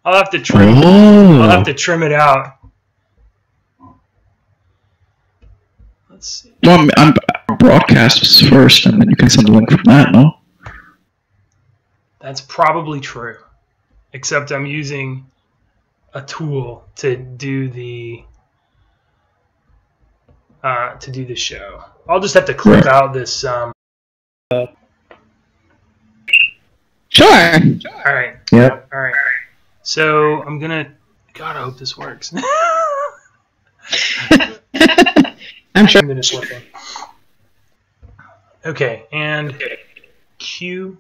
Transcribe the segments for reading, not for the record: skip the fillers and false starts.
I'll have to trim. I'll have to trim it out. Let's see. Well, I'm broadcast first, and then you can send the link from that. No. That's probably true, except I'm using a tool to do the show. I'll just have to clip out this. Sure. All right. Yep. All right. So I'm gonna. God, I hope this works. I'm sure. Minutes working. Okay, and cue.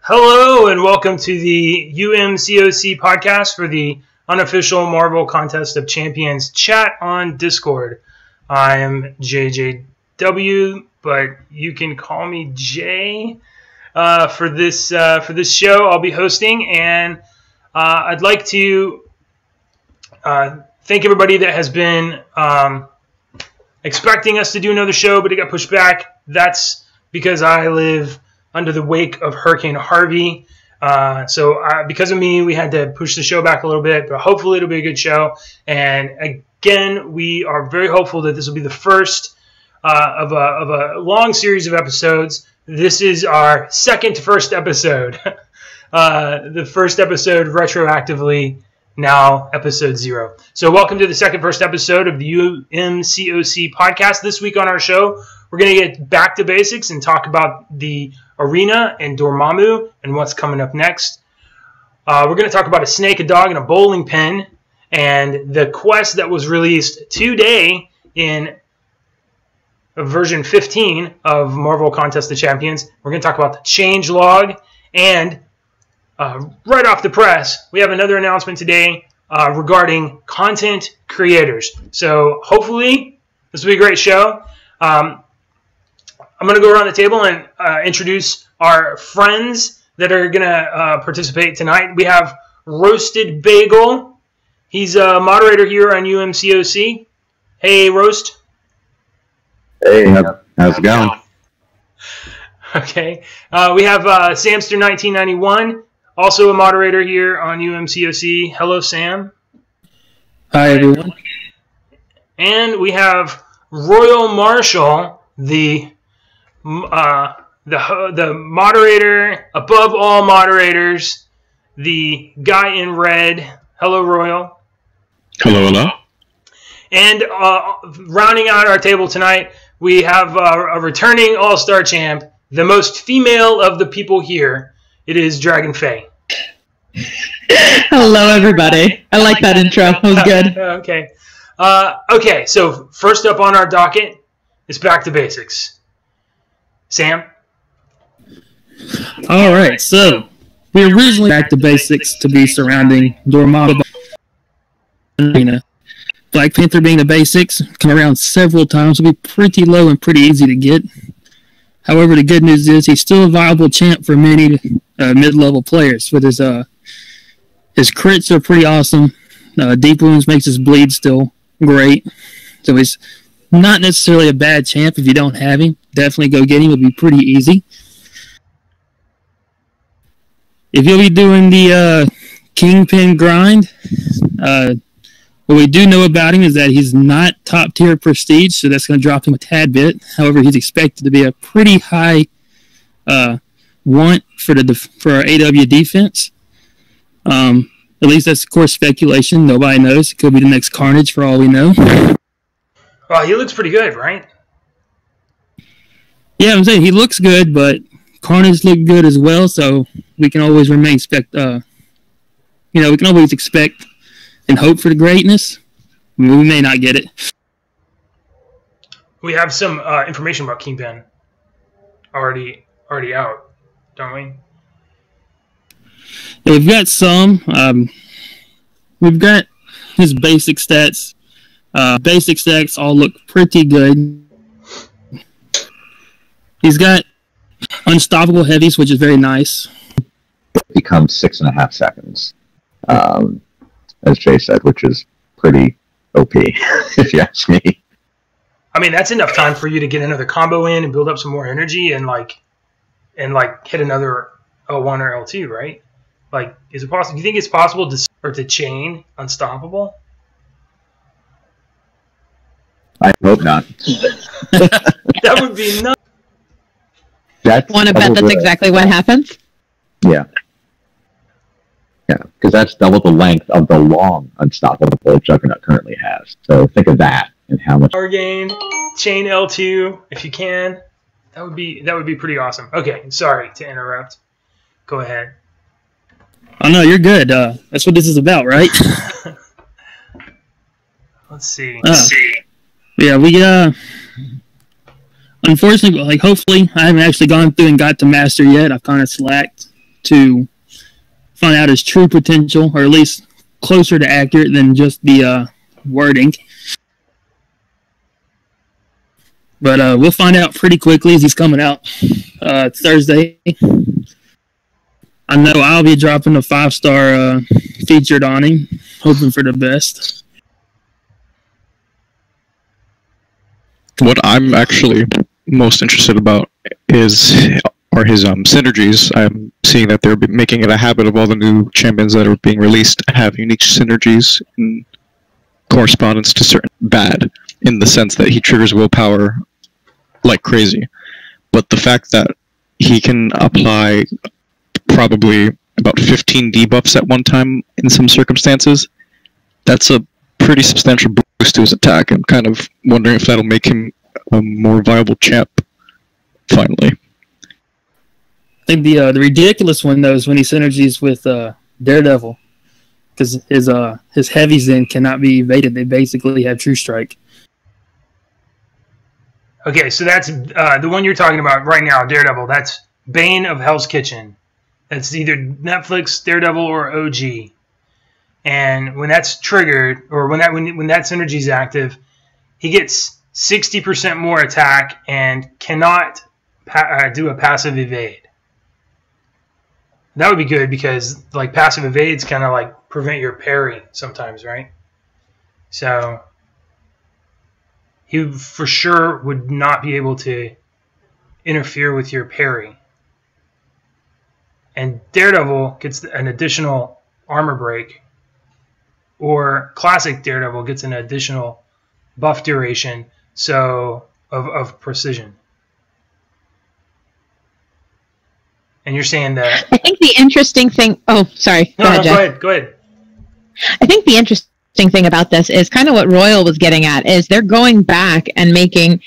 Hello and welcome to the UMCOC Podcast for the unofficial Marvel Contest of Champions chat on Discord. I am JJW, but you can call me Jay for this show I'll be hosting, and I'd like to thank everybody that has been expecting us to do another show, but it got pushed back. That's because I live under the wake of Hurricane Harvey. So because of me, we had to push the show back a little bit, but hopefully it'll be a good show. And again, we are very hopeful that this will be the first of a long series of episodes. This is our second to first episode. The first episode retroactively, now episode 0. So welcome to the first episode of the UMCOC Podcast. This week on our show, we're going to get back to basics and talk about the arena and DORMAMMU and what's coming up next. We're going to talk about a snake, a dog, and a bowling pin, and the quest that was released today in version 15 of Marvel Contest of Champions. We're going to talk about the CHANGELOG, and right off the press, we have another announcement today regarding content creators. So hopefully this will be a great show. I'm going to go around the table and introduce our friends that are going to participate tonight. We have Roasted Bagel. He's a moderator here on UMCOC. Hey, Roast. Hey, how's it going? Okay. We have Samster1991, also a moderator here on UMCOC. Hello, Sam. Hi, everyone. And we have Royal Marshall, the moderator above all moderators, the guy in red. Hello, Royal. Hello, hello. And rounding out our table tonight, we have a returning all-star champ, the most female of the people here. It is Dragon Faye. Hello, everybody. I like that intro. That was good. Okay. Okay, so first up on our docket is back to basics. Sam? All right, so we originally back to basics to be surrounding DORMAMMU arena. Black Panther being the basics, come around several times, will be pretty low and pretty easy to get. However, the good news is he's still a viable champ for many mid-level players. With his crits are pretty awesome. Deep wounds makes his bleed still great. So he's not necessarily a bad champ if you don't have him. Definitely go get him. It'll be pretty easy. If you'll be doing the Kingpin grind, what we do know about him is that he's not top-tier prestige, so that's going to drop him a tad bit. However, he's expected to be a pretty high want for our AW defense. At least that's, of course, speculation. Nobody knows. It could be the next Carnage for all we know. Well, he looks pretty good, right? Yeah, I'm saying he looks good, but Carnage looked good as well, so we can always remain we can always expect and hope for the greatness. I mean, we may not get it. We have some information about Kingpin already out, don't we? Yeah, we've got some. We've got his basic stats. Basic stats all look pretty good. He's got unstoppable heavies, which is very nice. Becomes 6.5 seconds, as Jay said, which is pretty OP, if you ask me. I mean, that's enough time for you to get another combo in and build up some more energy and hit another L1 or L2, right? Like, is it possible? Do you think it's possible to chain unstoppable? I hope not. That would be nuts. Want to bet that's exactly what happens? Yeah. Yeah, because that's double the length of the long unstoppable Juggernaut currently has. So think of that and how much power gain, chain L2 if you can. That would be pretty awesome. Okay, sorry to interrupt. Go ahead. Oh no, you're good. That's what this is about, right? Let's see. Yeah, we unfortunately, like, hopefully, I haven't actually gone through and got to master yet. I've kind of slacked to find out his true potential, or at least closer to accurate than just the wording. But we'll find out pretty quickly as he's coming out Thursday. I know I'll be dropping a 5-star featured on him, hoping for the best. What I'm actually most interested about are his synergies. I'm seeing that they're making it a habit of all the new champions that are being released to have unique synergies in correspondence to certain bad, in the sense that he triggers willpower like crazy. But the fact that he can apply probably about 15 debuffs at one time in some circumstances, that's a pretty substantial boost to his attack. I'm kind of wondering if that'll make him a more viable champ finally. I think the ridiculous one, though, is when he synergies with Daredevil, because his heavies then cannot be evaded. They basically have True Strike. Okay, so that's the one you're talking about right now, Daredevil. That's Bane of Hell's Kitchen. That's either Netflix, Daredevil, or OG. And when that's triggered, or when that synergy is active, he gets 60% more attack and cannot do a passive evade. That would be good because like passive evades kind of like prevent your parry sometimes, right? So he for sure would not be able to interfere with your parry. And Daredevil gets an additional armor break, or classic Daredevil gets an additional buff duration, so of precision. And you're saying that... I think the interesting thing... Oh, sorry. Go ahead. I think the interesting thing about this is kind of what Royal was getting at, is they're going back and making,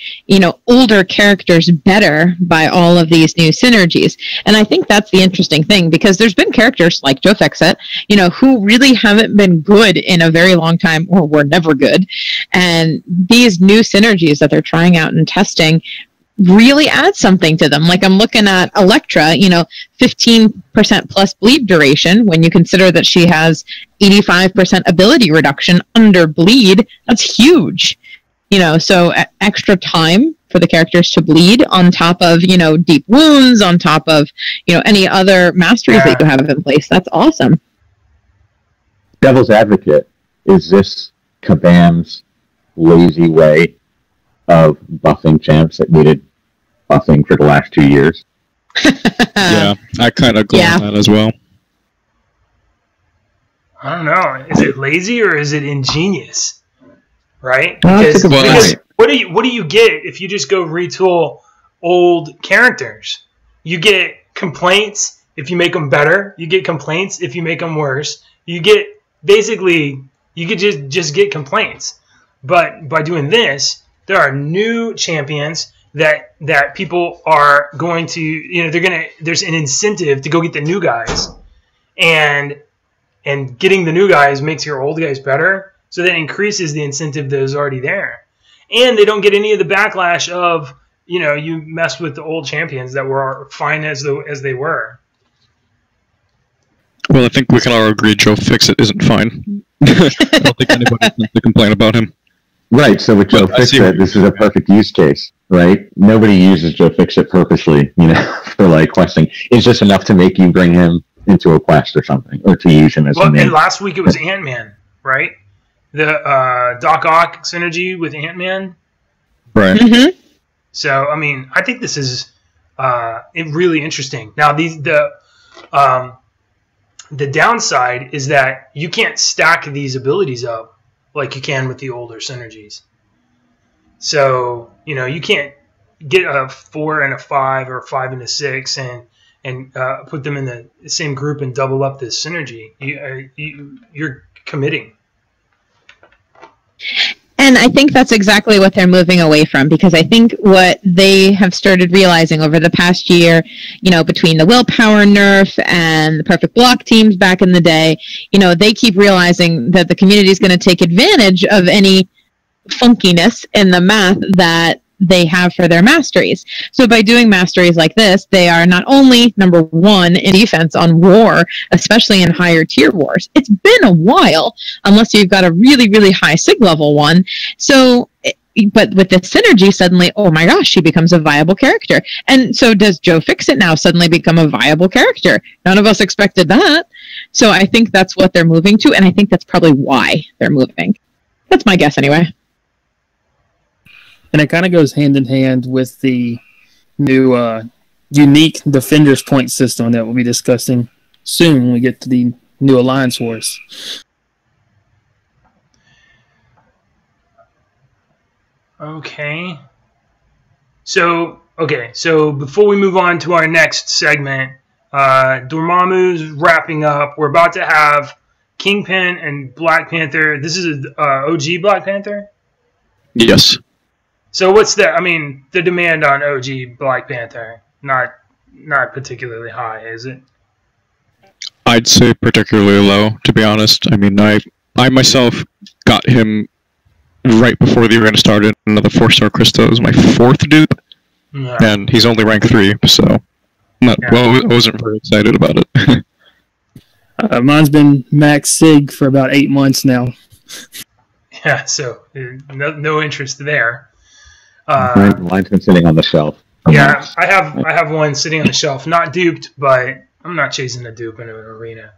older characters better by all of these new synergies. And I think that's the interesting thing, because there's been characters like Joe Fexet, who really haven't been good in a very long time, or were never good. And these new synergies that they're trying out and testing really add something to them. Like I'm looking at Elektra, 15% plus bleed duration, when you consider that she has 85% ability reduction under bleed. That's huge. So extra time for the characters to bleed on top of, deep wounds, on top of, any other masteries that you have in place. That's awesome. Devil's advocate, is this Kabam's lazy way of buffing champs that needed buffing for the last 2 years? Yeah, I kind of go on that as well. I don't know. Is it lazy or is it ingenious? Right? Because what do you get if you just go retool old characters? You get complaints if you make them better. You get complaints if you make them worse. You get you could just get complaints. But by doing this, there are new champions that people are going to, there's an incentive to go get the new guys, and getting the new guys makes your old guys better, so that increases the incentive that is already there, and they don't get any of the backlash of, you messed with the old champions that were fine as they were. Well, I think we can all agree Joe Fixit isn't fine. I don't think anybody wants to complain about him. Right, so with Joe Fixit, this is a perfect use case, right? Nobody uses Joe Fixit purposely, for like questing. It's just enough to make you bring him into a quest or something, or to use him as a main. And last week it was Ant-Man, right? The Doc Ock synergy with Ant-Man. Right. Mm-hmm. So, I mean, I think this is really interesting. Now, the downside is that you can't stack these abilities up like you can with the older synergies. So, you can't get a 4 and a 5 or a 5 and a 6 and put them in the same group and double up this synergy. You're committing. And I think that's exactly what they're moving away from, because I think what they have started realizing over the past year, between the willpower nerf and the perfect block teams back in the day, they keep realizing that the community is going to take advantage of any funkiness in the math that they have for their masteries. So by doing masteries like this, they are not only number one in defense on war, especially in higher tier wars. It's been a while, unless you've got a really, really high sig level one. So, but with the synergy, suddenly, oh my gosh, she becomes a viable character. And so does Joe Fixit now suddenly become a viable character? None of us expected that. So I think that's what they're moving to, and I think that's probably why they're moving. That's my guess anyway. And it kind of goes hand in hand with the new unique Defender's Point system that we'll be discussing soon when we get to the new Alliance Wars. Okay. So before we move on to our next segment, Dormammu's wrapping up. We're about to have Kingpin and Black Panther. This is OG Black Panther? Yes. So what's the demand on OG Black Panther? Not particularly high, is it? I'd say particularly low, to be honest. I mean, I myself got him right before the event started. Another 4-star Crystal is my 4th dupe, and he's only rank 3, so I wasn't very excited about it. Mine's been max sig for about 8 months now. Yeah, so no interest there. Mine's been sitting on the shelf. Yeah, I have one sitting on the shelf, not duped, but I'm not chasing a dupe in an arena.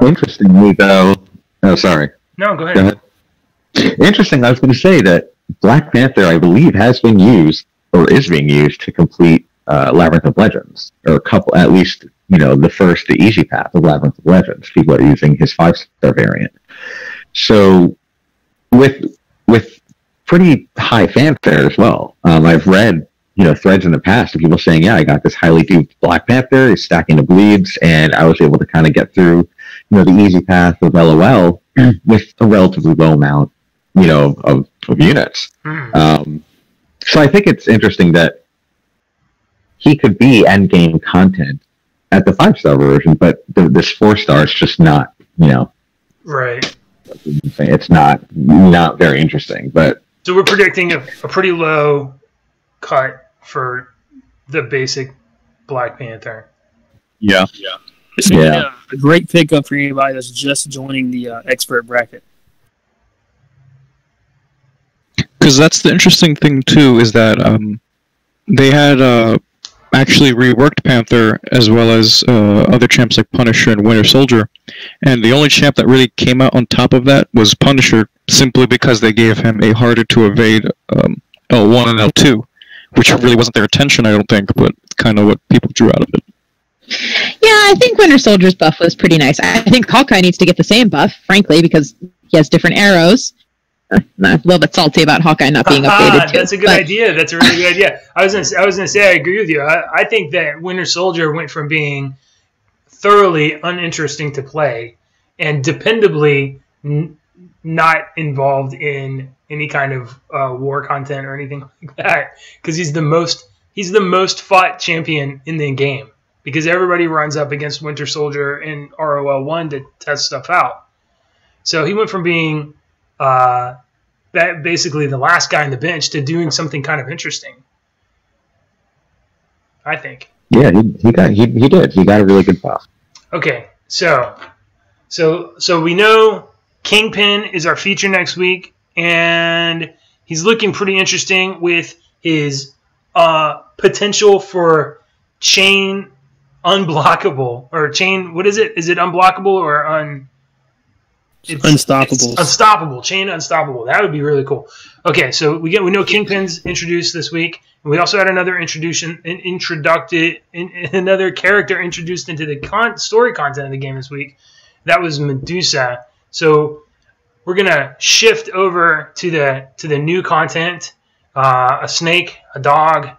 Interestingly, though. Oh, sorry. No, go ahead. Interesting. I was going to say that Black Panther, I believe, has been used or is being used to complete Labyrinth of Legends, or a couple, at least. The easy path of Labyrinth of Legends. People are using his 5-star variant. So, with pretty high fanfare as well. I've read, threads in the past of people saying, yeah, I got this highly duped Black Panther, he's stacking the bleeds, and I was able to kind of get through, the easy path of LOL with a relatively low amount, of units. So I think it's interesting that he could be endgame content at the 5-star version, but this 4-star is just not, Right. It's not very interesting, but. So we're predicting a pretty low cut for the basic Black Panther. Yeah. It's a great pickup for anybody that's just joining the expert bracket. Because that's the interesting thing, too, is that they had actually reworked Panther as well as other champs like Punisher and Winter Soldier. And the only champ that really came out on top of that was Punisher, simply because they gave him a harder to evade L1 and L2, which really wasn't their intention, I don't think, but kind of what people drew out of it. Yeah, I think Winter Soldier's buff was pretty nice. I think Hawkeye needs to get the same buff, frankly, because he has different arrows. I'm a little bit salty about Hawkeye not being updated too. That's a good idea. That's a really good idea. I was gonna say I agree with you. I think that Winter Soldier went from being thoroughly uninteresting to play and dependably not involved in any kind of war content or anything like that, because he's the most fought champion in the game, because everybody runs up against Winter Soldier in ROL 1 to test stuff out. So he went from being basically the last guy on the bench to doing something kind of interesting, I think. Yeah, he did. He got a really good buff. Okay, so So we know Kingpin is our feature next week, and he's looking pretty interesting with his potential for chain unblockable or chain. What is it? Is it unblockable or It's unstoppable. It's unstoppable. Chain unstoppable. That would be really cool. Okay, so we know Kingpin's introduced this week, and we also had another another character introduced into the story content of the game this week. That was Medusa. So we're gonna shift over to the new content: a snake, a dog,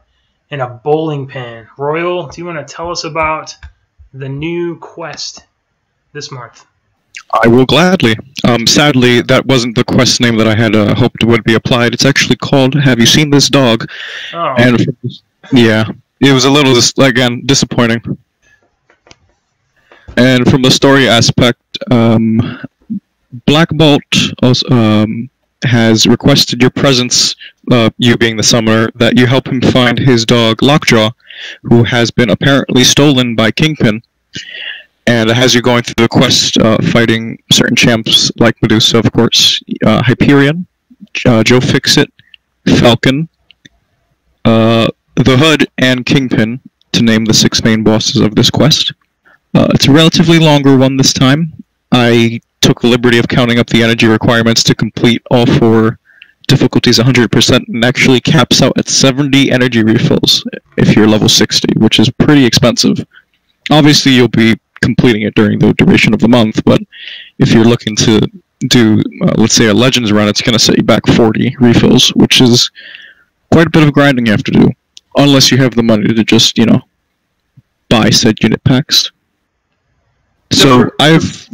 and a bowling pin. Royal, do you want to tell us about the new quest this month? I will gladly. Sadly, that wasn't the quest name that I had hoped would be applied. It's actually called "Have You Seen This Dog?" Oh. And yeah, it was a little again disappointing. And from the story aspect, Black Bolt also, has requested your presence, you being the summoner, that you help him find his dog Lockjaw, who has been apparently stolen by Kingpin. And it has you going through the quest, fighting certain champs like Medusa, of course, Hyperion, Joe Fixit, Falcon, the Hood, and Kingpin, to name the 6 main bosses of this quest. It's a relatively longer one this time. I took the liberty of counting up the energy requirements to complete all 4 difficulties 100%, and actually caps out at 70 energy refills if you're level 60, which is pretty expensive. Obviously, you'll be completing it during the duration of the month, but if you're looking to do, let's say, a Legends run, it's going to set you back 40 refills, which is quite a bit of grinding you have to do, unless you have the money to just, buy said unit packs. So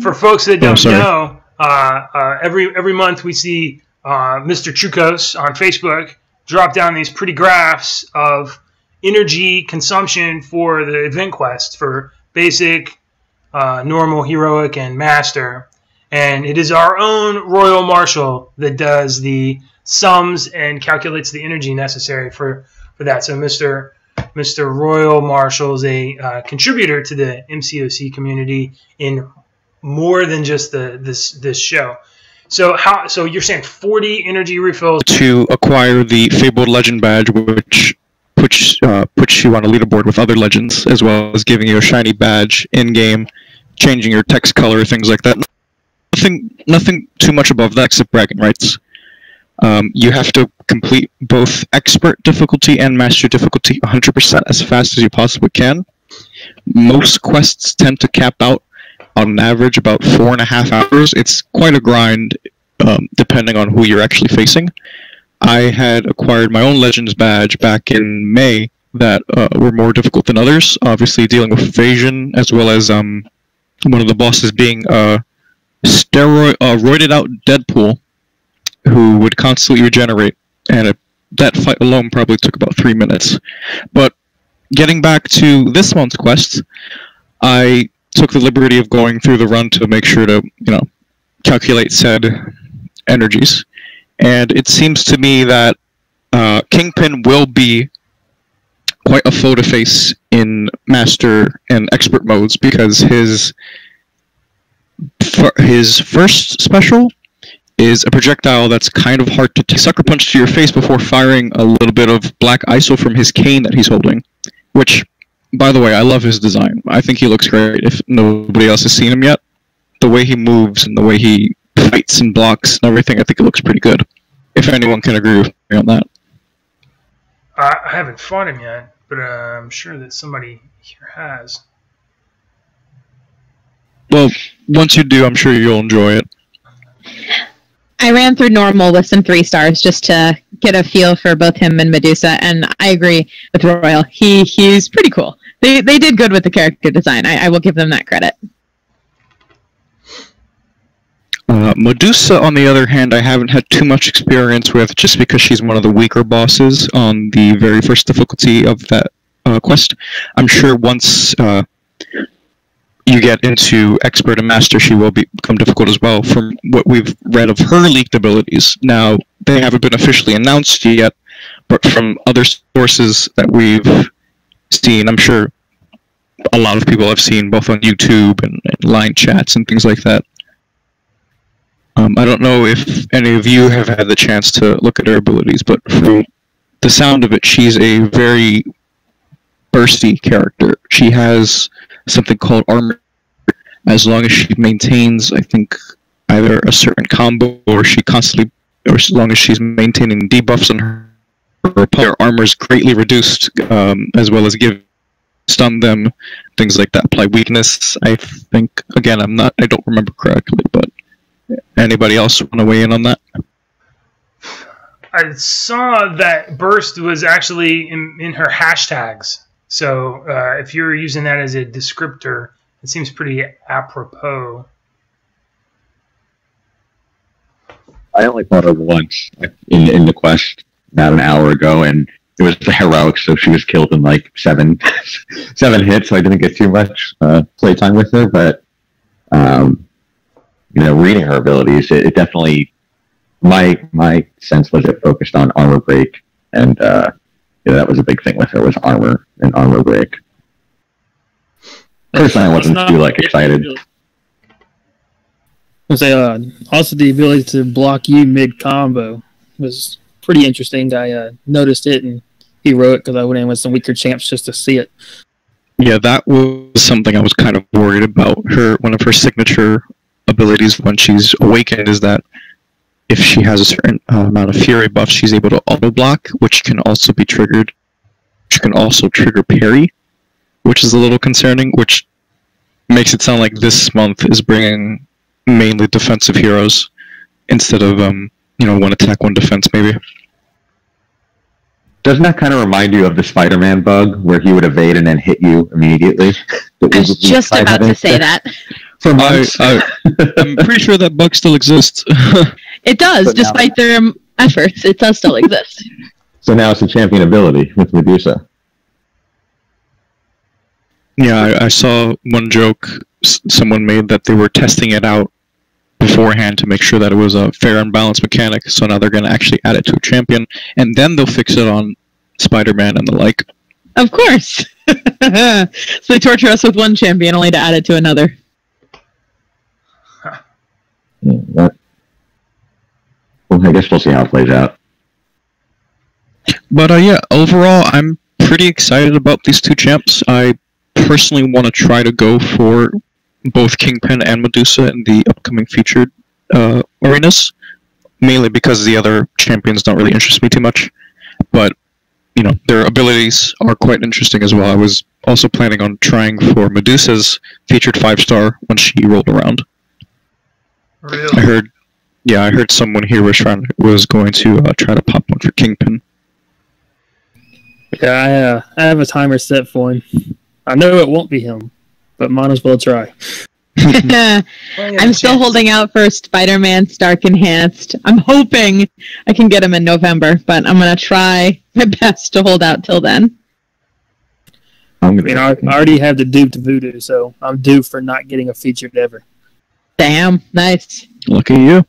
for folks that don't know, every month we see Mr. Chukos on Facebook drop down these pretty graphs of energy consumption for the event quest for basic, normal, heroic, and master. And it is our own Royal Marshal that does the sums and calculates the energy necessary for that. So Mr. Royal Marshal is a contributor to the MCOC community in more than just this show. So you're saying 40 energy refills to acquire the Fabled Legend badge, which puts you on a leaderboard with other legends, as well as giving you a shiny badge in game, changing your text color, things like that. Nothing too much above that except bragging rights. You have to complete both expert difficulty and master difficulty 100% as fast as you possibly can. Most quests tend to cap out on an average about 4.5 hours. It's quite a grind, depending on who you're actually facing. I had acquired my own Legends badge back in May that were more difficult than others, obviously dealing with evasion, as well as one of the bosses being roided out Deadpool, who would constantly regenerate, and that fight alone probably took about 3 minutes. But getting back to this month's quest, I took the liberty of going through the run to make sure to, calculate said energies. And it seems to me that Kingpin will be quite a foe to face in Master and Expert modes, because his first special is a projectile that's kind of hard to take. Sucker punch to your face before firing a little bit of black ISO from his cane that he's holding, which, by the way, I love his design. I think he looks great. If nobody else has seen him yet, the way he moves and the way he fights and blocks and everything, I think it looks pretty good. If anyone can agree with me on that. I haven't fought him yet, but I'm sure that somebody here has. Well, once you do, I'm sure you'll enjoy it. I ran through normal with some 3 stars just to get a feel for both him and Medusa, and I agree with Royal. He's pretty cool. They did good with the character design. I will give them that credit. Medusa, on the other hand, I haven't had too much experience with, just because she's one of the weaker bosses on the very first difficulty of that quest. I'm sure once you get into Expert and Master, she will become difficult as well, from what we've read of her leaked abilities. Now, they haven't been officially announced yet, but from other sources that we've seen, I'm sure a lot of people have seen both on YouTube and line chats and things like that. I don't know if any of you have had the chance to look at her abilities, but from the sound of it, she's a very bursty character. She has something called armor. As long as she maintains, I think, either a certain combo or as long as she's maintaining debuffs on her armor is greatly reduced, as well as stun them, things like that. Apply weakness. I think, again, I don't remember correctly, but anybody else want to weigh in on that? I saw that burst was actually in her hashtags. So if you're using that as a descriptor, it seems pretty apropos. I only fought her once in the quest about an hour ago, and it was the heroic, so she was killed in like seven hits, so I didn't get too much playtime with her, but reading her abilities, it definitely, my sense was it focused on armor break, and that was a big thing with her, was armor and armor break. Personally, I wasn't too excited. Also, the ability to block you mid combo was pretty interesting. I noticed it and heroic because I went in with some weaker champs just to see it. Yeah, that was something I was kind of worried about. One of her signature abilities when she's awakened is that if she has a certain amount of fury buff, she's able to auto block, which can also be triggered. She can also trigger parry, which is a little concerning, which makes it sound like this month is bringing mainly defensive heroes instead of one attack, one defense, maybe. Doesn't that kind of remind you of the Spider-Man bug, where he would evade and then hit you immediately? I was just about to say that. For months. I'm pretty sure that bug still exists. It does, despite their efforts. It does still exist. So now it's a champion ability with Medusa. Yeah, I saw one joke someone made that they were testing it out beforehand to make sure that it was a fair and balanced mechanic, so now they're going to actually add it to a champion, and then they'll fix it on Spider-Man and the like. Of course. So they torture us with one champion only to add it to another. Well, I guess we'll see how it plays out. But yeah, overall, I'm pretty excited about these two champs. I personally want to try to go for both Kingpin and Medusa in the upcoming featured arenas, mainly because the other champions don't really interest me too much. But, their abilities are quite interesting as well. I was also planning on trying for Medusa's featured 5-star when she rolled around. Really? I heard someone here was going to try to pop one for Kingpin. Yeah, I have a timer set for him. I know it won't be him, but might as well try. I'm still holding out for Spider-Man Stark Enhanced. I'm hoping I can get him in November, but I'm going to try my best to hold out till then. I already have the dupe to Voodoo, so I'm due for not getting a featured ever. Damn, nice. Look at you.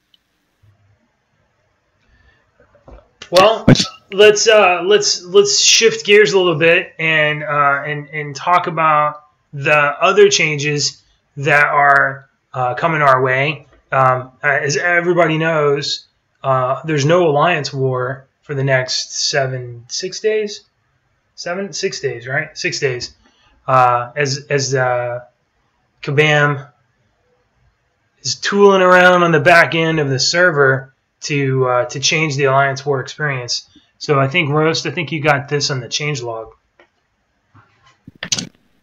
Well, let's shift gears a little bit and talk about the other changes that are coming our way. As everybody knows, there's no Alliance War for the next 6 days. 6 days, right? 6 days. As Kabam is tooling around on the back end of the server to change the Alliance War experience. So I think, Roast, you got this on the changelog.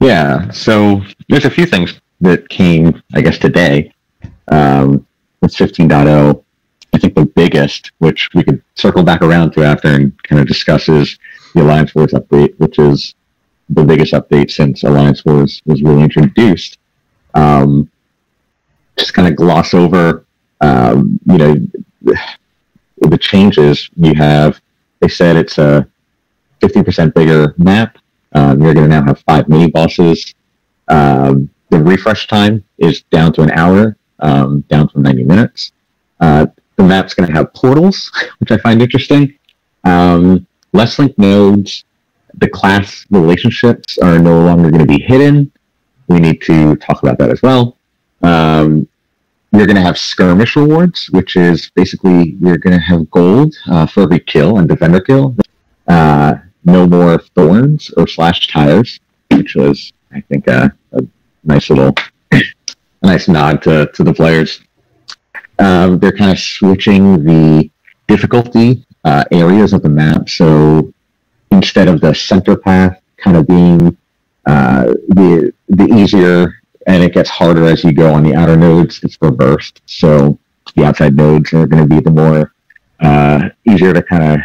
Yeah, so there's a few things that came, I guess, today with 15.0. I think the biggest, which we could circle back around to after and kind of discuss, is the Alliance Wars update, which is the biggest update since Alliance Wars was really introduced. Just kind of gloss over, the changes you have. They said it's a 50% bigger map. You're going to now have 5 mini bosses. The refresh time is down to an hour, down from 90 minutes. The map's going to have portals, which I find interesting. Less linked nodes. the class relationships are no longer going to be hidden. We need to talk about that as well. You're going to have skirmish rewards, which is basically you're going to have gold for every kill and defender kill. No more thorns or slashed tires, which was, I think, a nice little, a nice nod to the players. They're kind of switching the difficulty areas of the map. So instead of the center path kind of being the easier, and it gets harder as you go on the outer nodes, it's reversed. So the outside nodes are going to be the more easier to kind of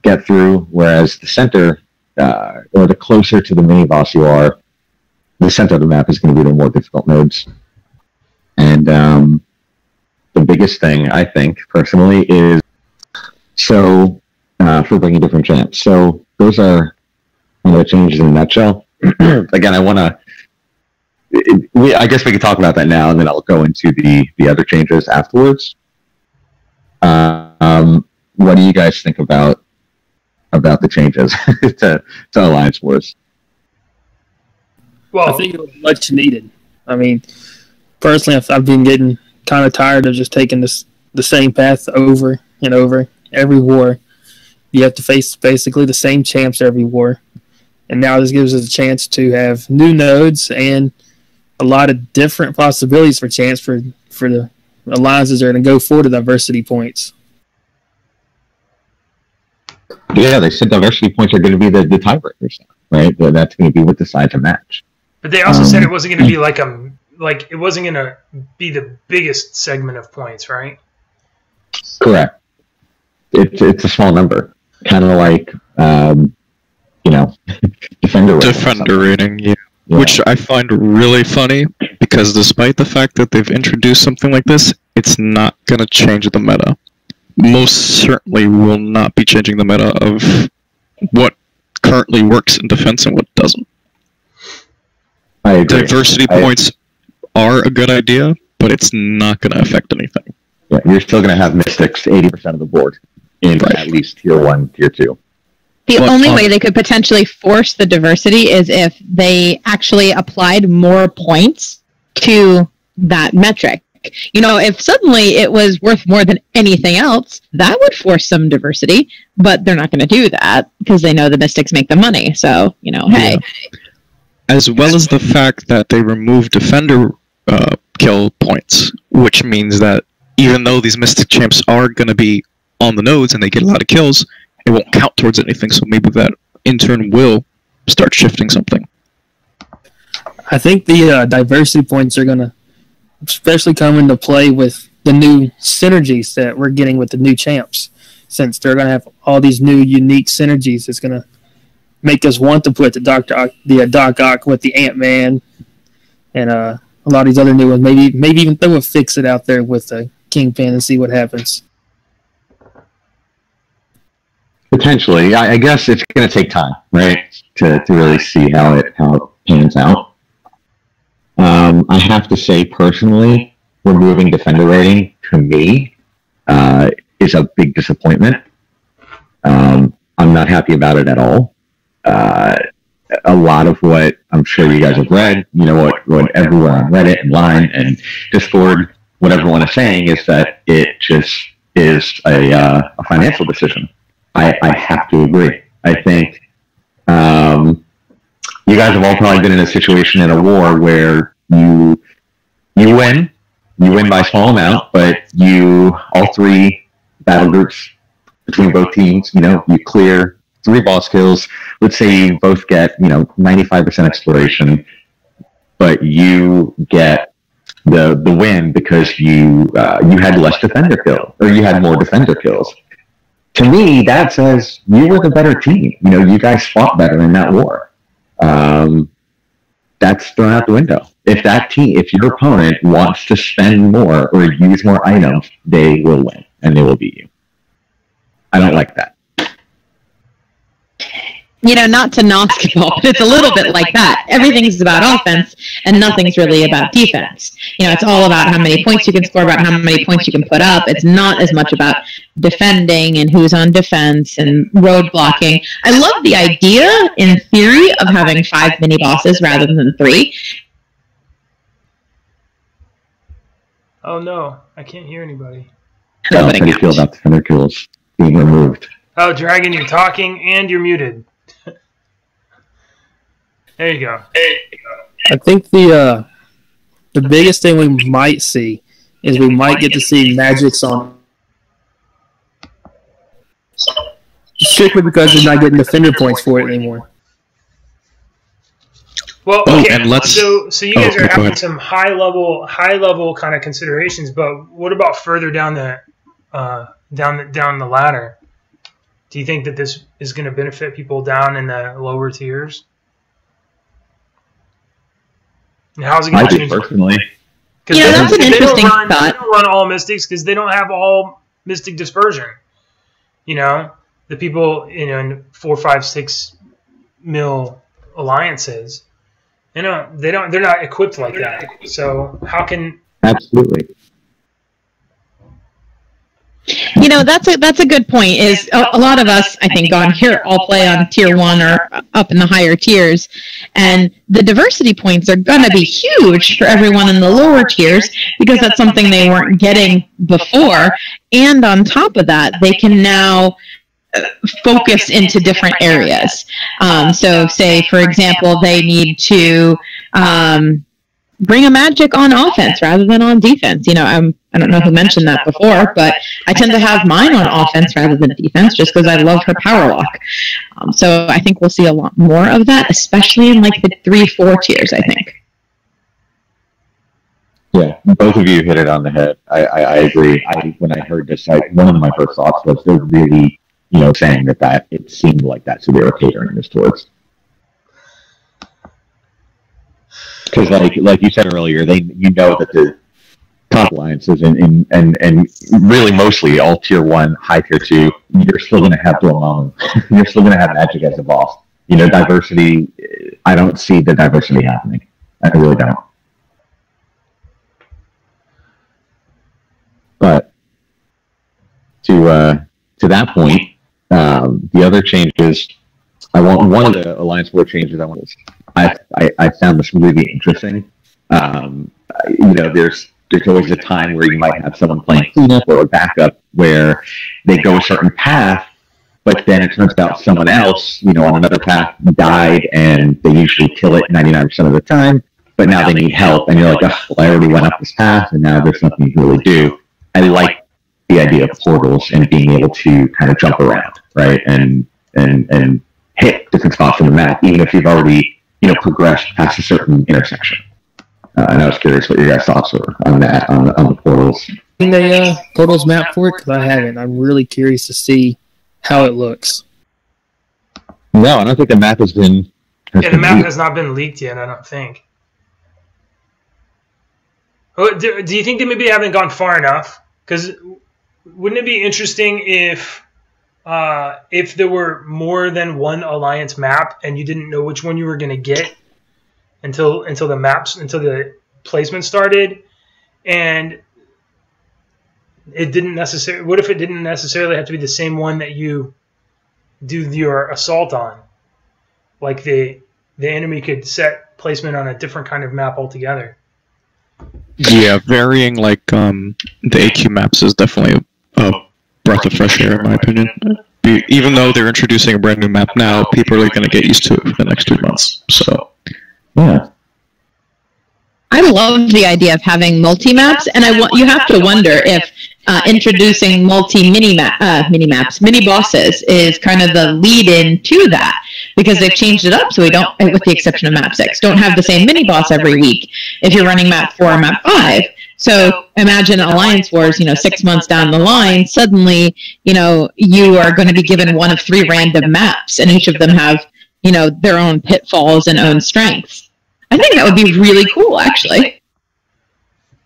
get through, whereas the center, or the closer to the mini boss you are, the center of the map is going to be the more difficult nodes. And the biggest thing, I think, personally, is for bringing different champs. So those are the changes in a nutshell. Again, I guess we could talk about that now, and then I'll go into the other changes afterwards. What do you guys think about the changes to Alliance Wars? Well, I think it was much needed. I mean, personally, I've been getting kind of tired of just taking the same path over and over every war. You have to face basically the same champs every war, and now this gives us a chance to have new nodes and a lot of different possibilities for champs for the alliances that are going to go for the diversity points. Yeah, they said diversity points are going to be the tiebreakers, right? That's going to be what decides a match. But they also said it wasn't going to be it wasn't going to be the biggest segment of points, right? Correct. It's a small number, kind of like defender rating, yeah. Which I find really funny, because despite the fact that they've introduced something like this, it's not going to change the meta. Most certainly will not be changing the meta of what currently works in defense and what doesn't. I agree. Diversity points are a good idea, but it's not going to affect anything. Yeah, you're still going to have Mystics 80% of the board in at least Tier 1, Tier 2. The only way they could potentially force the diversity is if they actually applied more points to that metric. You know, if suddenly it was worth more than anything else, that would force some diversity, but they're not going to do that because they know the Mystics make the money. So, hey. As well as the fact that they remove defender kill points, which means that even though these Mystic champs are going to be on the nodes and they get a lot of kills, it won't count towards anything, so maybe that in turn will start shifting something. I think the diversity points are going to especially come into play with the new synergies that we're getting with the new champs. Since they're going to have all these new unique synergies, it's going to make us want to put the Doc Ock with the Ant-Man and a lot of these other new ones. Maybe even throw a Fix-It out there with the Kingpin and see what happens. Potentially. I guess it's going to take time, right, to really see how it pans out. I have to say, personally, removing defender rating, to me, is a big disappointment. I'm not happy about it at all. A lot of what I'm sure you guys have read, what everyone on Reddit and Line and Discord, what everyone is saying is that it just is a financial decision. I have to agree. I think you guys have all probably been in a situation in a war where you win by a small amount, but all three battle groups between both teams, you clear 3 boss kills. Let's say you both get 95% exploration, but you get the win because you had less defender kills, or you had more defender kills. To me, that says you were the better team. You guys fought better in that war. That's thrown out the window. If your opponent wants to spend more or use more items, they will win and they will beat you. I don't like that. Not to knock it all, but it's a little bit like that. Everything's about offense, and nothing's really about defense. It's all about how many points you can score, about how many points you can put up. It's not as much about defending and who's on defense and road blocking. I love the idea in theory of having 5 mini bosses rather than 3. Oh no, I can't hear anybody. How do you feel about defender tools being removed? Oh, Dragon, you're talking and you're muted. There you go. I think the biggest thing we might see is we might get to see magics on, strictly because they're not getting defender points for it anymore. Well, okay. And so you guys are having some high level kind of considerations, but what about further down the ladder? Do you think that this is going to benefit people down in the lower tiers? And how's it going to change? Personally, yeah, that's an interesting thought. They don't run all mystics because they don't have all mystic dispersion. You know, the people in 4, 5, 6 mil alliances. You know, they're not equipped like that. So how can... Absolutely. You know, that's a good point. Is a lot of us, I think, on here all play on tier 1 or up in the higher tiers, and the diversity points are going to be huge for everyone in the lower tiers because that's something they weren't getting before. And on top of that, they can now focus into different areas. So say, for example, they need to bring a magic on offense rather than on defense. You know, I don't know who mentioned that before, but I tend to have mine on offense rather than defense just because I love her power lock. So I think we'll see a lot more of that, especially in like the 3, 4 tiers, I think. Yeah, both of you hit it on the head. I agree. When I heard this, one of my first thoughts was they're really, saying that it seemed like that's who they were catering this towards. Because, like you said earlier, that the top alliances and really mostly all tier 1, high tier 2, you're still going to have DORMAMMU. You're still going to have magic as a boss. Diversity. I don't see the diversity happening. I really don't. But to that point, the other changes, one of the Alliance War changes I found this really interesting. There's always a time where you might have someone playing cleanup or a backup where they go a certain path, but then it turns out someone else, on another path died, and they usually kill it 99% of the time, but now they need help, and you're like, oh, well, I already went up this path, and now there's nothing you can really do. I like the idea of portals and being able to kind of jump around, right, and hit different spots on the map, even if you've already progressed past a certain intersection. And I was curious what your guys' thoughts were on that, on the portals. In the portals map for it, because I haven't. I'm really curious to see how it looks. No, I don't think the map has been. The map has not been leaked yet. I don't think. Do you think they maybe haven't gone far enough? Because wouldn't it be interesting if there were more than one alliance map and you didn't know which one you were going to get until the placement started, and it didn't necessarily. What if it didn't necessarily have to be the same one that you do your assault on? Like the enemy could set placement on a different kind of map altogether. Yeah, varying the AQ maps is definitely a breath of fresh air, in my opinion. Even though they're introducing a brand new map now, people are going to get used to it for the next 2 months. So, yeah. I love the idea of having multi-maps, and you have to wonder if introducing mini bosses is kind of the lead-in to that, because they've changed it up so we don't, with the exception of map 6, don't have the same mini boss every week if you're running map 4 or map 5. So imagine Alliance Wars, 6 months down the line, suddenly, you are going to be given one of 3 random maps, and each of them have, their own pitfalls and own strengths. I think that would be really cool, actually.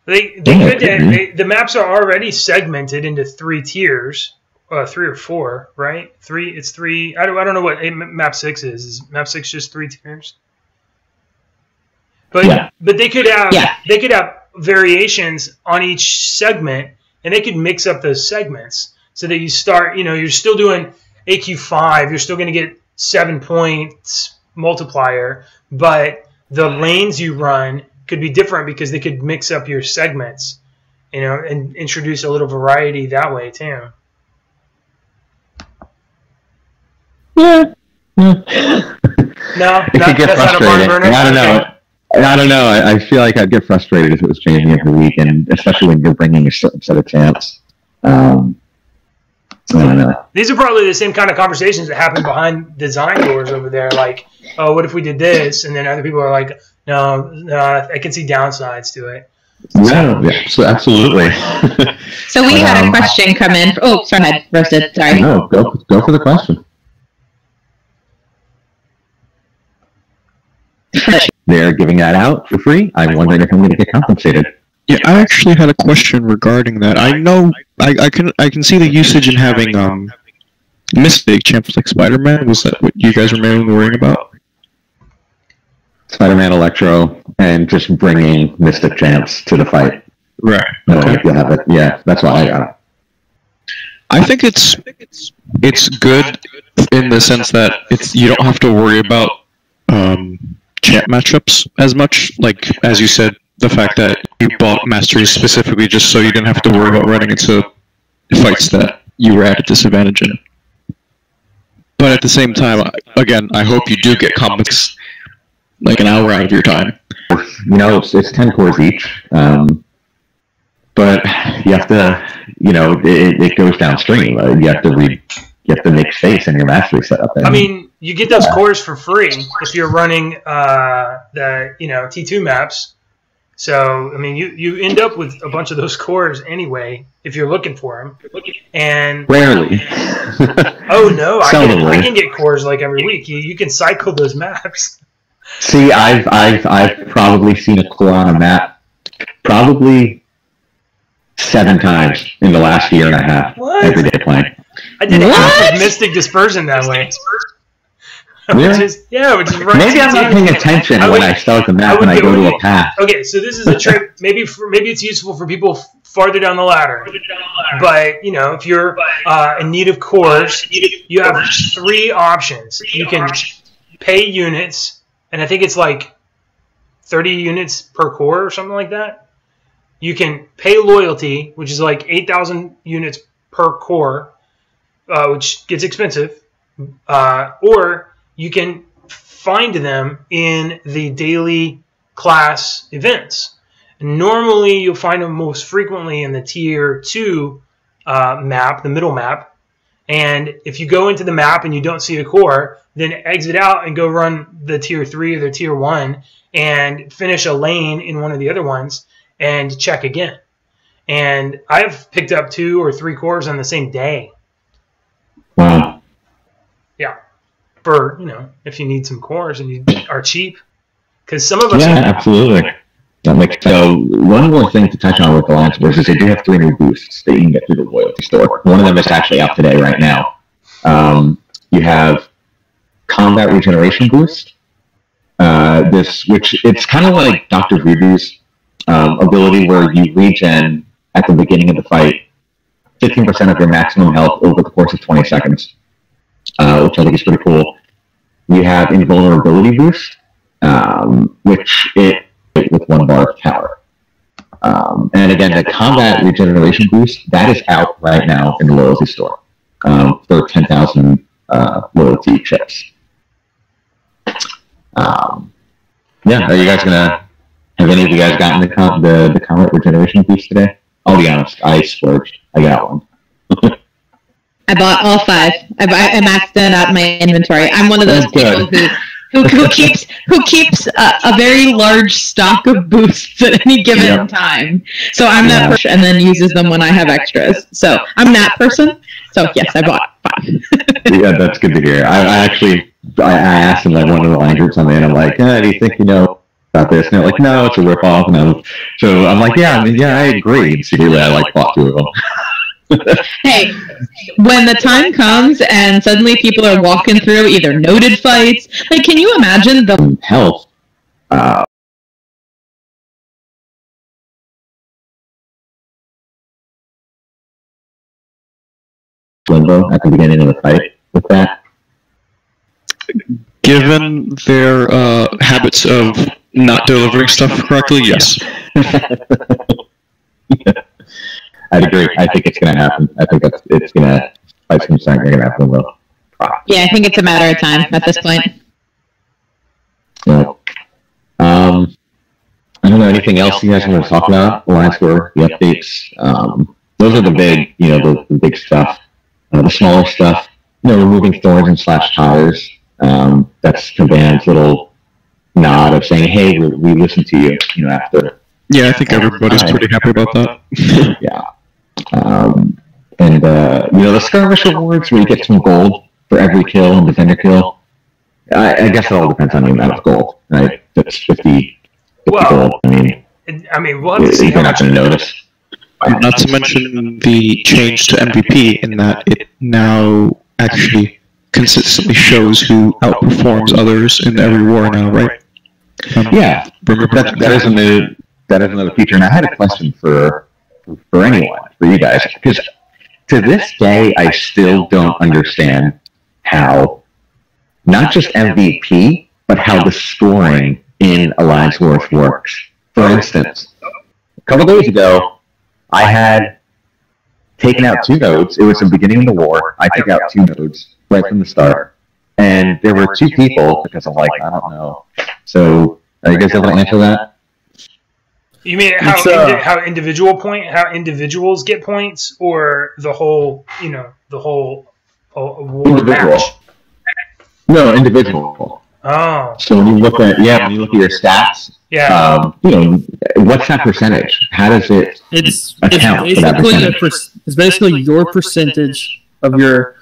The maps are already segmented into 3 tiers, 3 or 4, right? 3. It's 3. I don't know what map 6 is. Is map 6 just 3 tiers? But they could have variations on each segment, and they could mix up those segments. so that you start, you're still doing AQ5, you're still going to get 7 points multiplier, but the lanes you run could be different because they could mix up your segments, and introduce a little variety that way too. Yeah. No, It could get that's not a barn frustrating. burner? I don't know. I feel like I'd get frustrated if it was changing every week, and especially when you're bringing a certain set of champs. I don't know. These are probably the same kind of conversations that happen behind design doors over there. Like, oh, what if we did this? And then other people are like, no, I can see downsides to it. Yeah, so absolutely. So we had a question come in. Oh, sorry, ahead, Roasted. Sorry. No, go for the question. They're giving that out for free. I'm wondering if I'm going to get compensated. Yeah, I actually had a question regarding that. I know I can see the usage in having Mystic champs like Spider-Man. Was that what you guys were mainly worrying about? Spider-Man, Electro, and just bringing Mystic champs to the fight. Right. Okay. You'll have it. Yeah, that's why I got it. I think it's good in the sense that you don't have to worry about champ matchups as much. Like, as you said, the fact that you bought Masteries specifically just so you didn't have to worry about running into fights that you were at a disadvantage in. But at the same time, again, I hope you do get comics like an hour out of your time. It's 10 cores each, but you have to, it goes downstream. You have to make space in your mastery setup. I mean, you get those cores for free if you're running the T2 maps. So I mean, you end up with a bunch of those cores anyway if you're looking for them. And rarely. Oh no, I can get cores like every week. You can cycle those maps. See, I've probably seen a core on a map probably 7 times in the last year and a half. What? Every day playing. I did half of Mystic Dispersion that way. Really? Which is right. Maybe I'm not paying attention when I start the map and I go to a path. Okay, so this is a trick. Maybe it's useful for people farther down the ladder. But if you're in need of cores, you have 3 options. You can pay units, and I think it's like 30 units per core or something like that. You can pay loyalty, which is like 8,000 units per core, which gets expensive, or you can find them in the daily class events. Normally, you'll find them most frequently in the Tier 2 map, the middle map. And if you go into the map and you don't see a core, then exit out and go run the Tier 3 or the Tier 1 and finish a lane in one of the other ones and check again. And I've picked up 2 or 3 cores on the same day. Wow. Yeah. For, if you need some cores and you are cheap. Because some of us... Yeah, absolutely. That makes sense. So one more thing to touch on with Alliance Versus, they do have 3 new boosts that you can get through the loyalty store. One of them is actually out today right now. You have Combat Regeneration Boost. Which it's kind of like Dr. Voodoo's ability where you regen at the beginning of the fight 15% of your maximum health over the course of 20 seconds. Which I think is pretty cool. You have Invulnerability Boost, which it with 1 bar of power. And again, the Combat Regeneration Boost, that is out right now in the loyalty store for 10,000 loyalty chips. Are you guys have any of you guys gotten the Combat Regeneration Boost today? I'll be honest, I splurged. I got one. I bought all 5. I maxed it out in my inventory. I'm one of those people who keeps a very large stock of boosts at any given time. So I'm that person, and then uses them when I have extras. So I'm that person. So yes, I bought 5. Yeah, that's good to hear. I asked them, like, one of the line groups I'm in. I'm like, do you think about this? And they're like, no, it's a ripoff. And so I'm like, I agree. And secretly, I bought 2 of them. Hey, when the time comes and suddenly people are walking through either noted fights, like, can you imagine the health? limbo at the beginning of the fight with that. Given their habits of not delivering stuff correctly, yes. I'd agree. I think it's going to happen. I think it's going to, fight's going to start going to happen. Yeah, I think it's a matter of time at this point. Yeah. I don't know, anything else you guys want to talk about? Alliance War, the updates. Those are the big, the big stuff. The smaller stuff, removing thorns and slash tires. That's Kabam's little nod of saying, hey, we listened to you, after. Yeah, I think everybody's pretty happy about that. Yeah. And the skirmish awards where you get some gold for every kill and defender kill. I guess it all depends on the amount of gold, right? That's 50 gold. I mean, we'll have to see how much you notice. Not to mention the change to MVP in that it now actually consistently shows who outperforms others in every war now, right? Yeah, that is another feature. And I had a question for anyone, for you guys, because to this day I still don't understand how not just MVP, but how the scoring in Alliance Wars works. For instance, a couple days ago, I had taken out 2 nodes. It was the beginning of the war. I took out 2 nodes right from the start. And there were 2 people, because I'm like, I don't know. So, are you guys able to answer that? You mean how individuals get points, or the whole, war match? No, individual. Oh. So when you look at your stats, what's that percentage? How does it account for that percentage? It's basically your percentage of your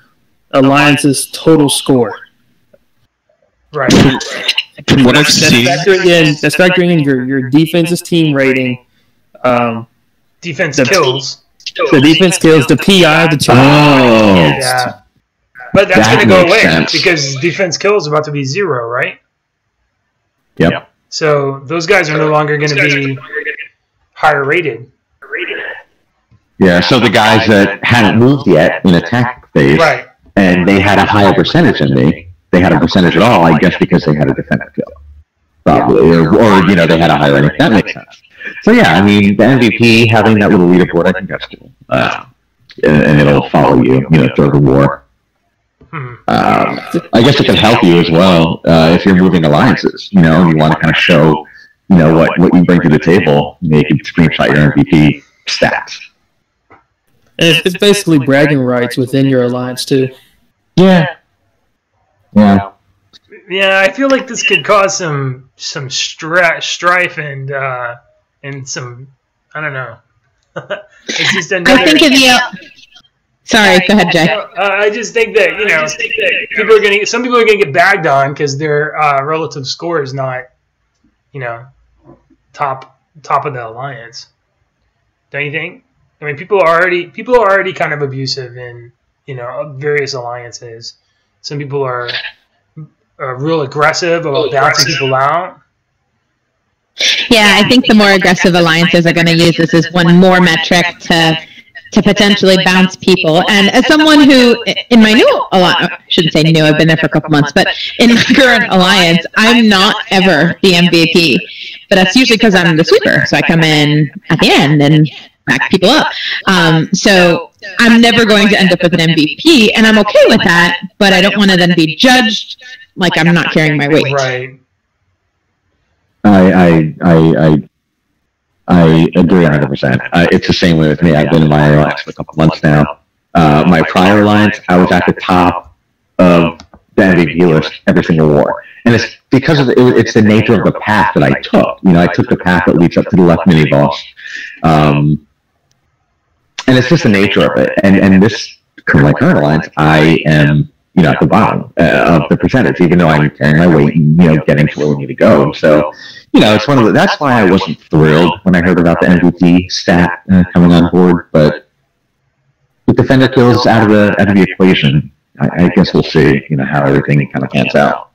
alliance's total score. Right. From what I've seen, that's factoring in your defense's team rating, defense kills, the defense kills, the PI, the charge. Yeah. But that's going to go away because defense kills is about to be 0, right? Yep. So those guys are no longer going to be higher rated. Yeah, so the guys that hadn't moved yet in attack phase, right, and they had a higher percentage than me, they had a percentage at all, I guess because they had a defensive kill. Probably. Or they had a higher rating. That makes sense. So yeah, I mean, the MVP, having that little leaderboard, I think that's cool. And it'll follow you, through the war. I guess it can help you as well if you're moving alliances. You want to kind of show, what you bring to the table. You can screenshot your MVP stats. And it's basically bragging rights within your alliance too. Yeah. Yeah, I feel like this could cause some strife and some, I don't know. It's just another. I think if you. Sorry, go ahead, Jay. I just think that some people are gonna get bagged on because their relative score is not, top of the alliance. Don't you think? I mean, people are already kind of abusive in various alliances. Some people are real aggressive about bouncing people out. Yeah, I think the more aggressive alliances are going to use this as one more metric to potentially bounce people. And as someone who, in my new alliance, I shouldn't say new, I've been there for a couple months, but in my current alliance, I'm not ever the MVP. But that's usually because I'm the sweeper. So I come in at the end and back people up. So I'm never going to end up with an MVP, and I'm okay with that, but I don't want to then be judged like I'm not carrying my weight. Right. I agree 100%. It's the same way with me. I've been in my alliance for a couple months now. My prior alliance, I was at the top of the MVP list every single war. And it's because of it's the nature of the path that I took. I took the path that leads up to the left mini boss. And it's just the nature of it. And this, my current alliance, I am, at the bottom of the percentage, even though I'm carrying my weight and, getting to where we need to go. So, it's one of that's why I wasn't thrilled when I heard about the MVP stat coming on board. But with defender kills out of the equation, I guess we'll see, how everything kind of pans out.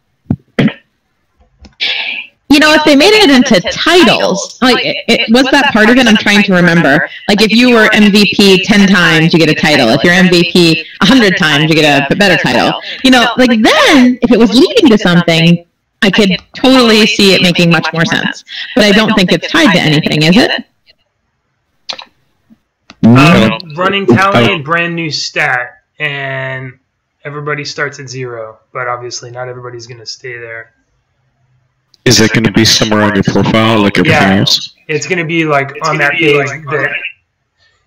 if they made it into titles, was that part of it? I'm trying to remember. Like, if you were MVP 10 times, you get a title. If you're MVP 100 times, you get a better title. Then, if it was leading to something, I could totally see it making much more sense. But I don't think it's tied to anything, is it? Running tally and brand new stat, and everybody starts at 0, but obviously not everybody's going to stay there. Is it going to be somewhere on your profile like everything else? It's going to be like on that page that,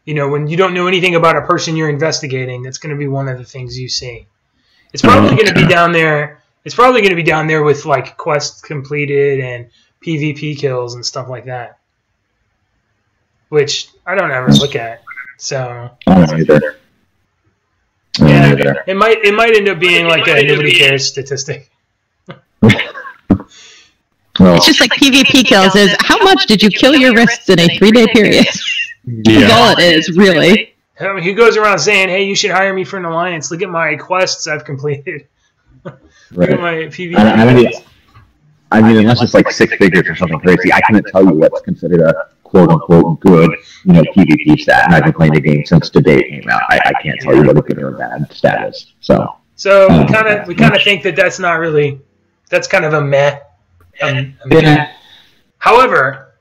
when you don't know anything about a person you're investigating, that's going to be one of the things you see. It's probably going to be down there. It's probably going to be down there with like quests completed and PvP kills and stuff like that, which I don't ever look at. So I don't either. It might end up being like a nobody cares statistic. Well, it's just like PvP kills is how much did you kill your wrists in a 3-day period? That's all it is, really. I mean, who goes around saying, "Hey, you should hire me for an alliance. Look at my quests I've completed. Look at my PvP." I mean, unless it's like 6 figures or something crazy, I couldn't tell you what's considered a quote-unquote good, PvP stat. And I've been playing the game since the day it came out. I can't tell you what a good or a bad stat is. So we kind of think that that's not really. That's kind of a meh. However,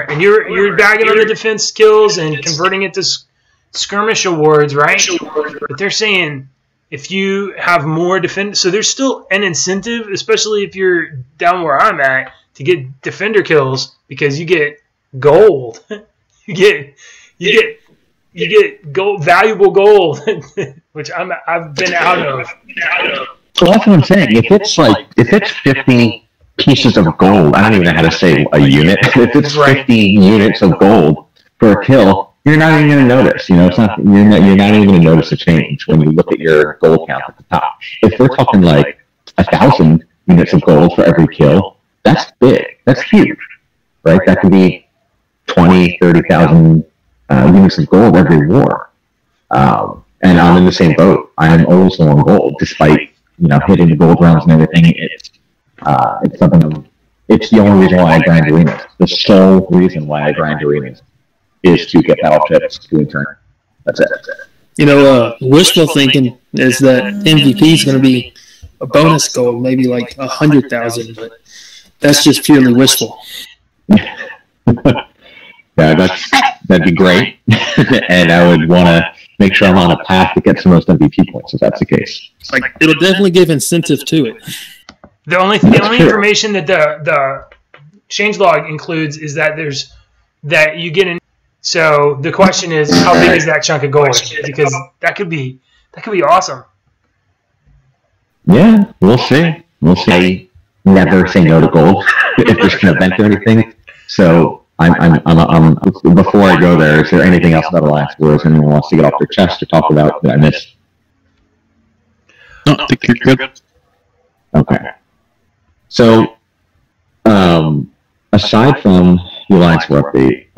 and you're bagging on the defense skills and converting it to skirmish awards, right? But they're saying if you have more defend, so there's still an incentive, especially if you're down where I'm at, to get defender kills because you get gold. you get gold, valuable gold, which I've been out of. So that's what I'm saying. If it's 50 pieces of gold, I don't even know how to say a unit. If it's 50 units of gold for a kill, you're not even going to notice. It's not. You're not even going to notice a change when you look at your gold count at the top. If we're talking like 1,000 units of gold for every kill, that's big. That's huge, right? That could be 20, 30,000 units of gold every war. And I'm in the same boat. I am always low on gold, despite hitting the gold rounds and everything. It's something. It's the only reason why I grind arenas. The sole reason why I grind arenas is to get battle chips to in turn. That's it. Wishful thinking is that MVP is going to be a bonus goal, maybe like 100,000, but that's just purely wishful. Yeah, that'd be great, and I would want to make sure I'm on a path to get some of those MVP points if that's the case. It'll definitely give incentive to it. The only information that the changelog includes is that that you get in. So the question is, how big is that chunk of gold? Because that could be awesome. Yeah, we'll see. I never say no to gold if there's an event or anything. So I'm before I go there, is there anything else about Alliance Wars anyone wants to get off their chest or talk about that I missed? No, I think you're good. Okay. So, aside from the Alliance War update,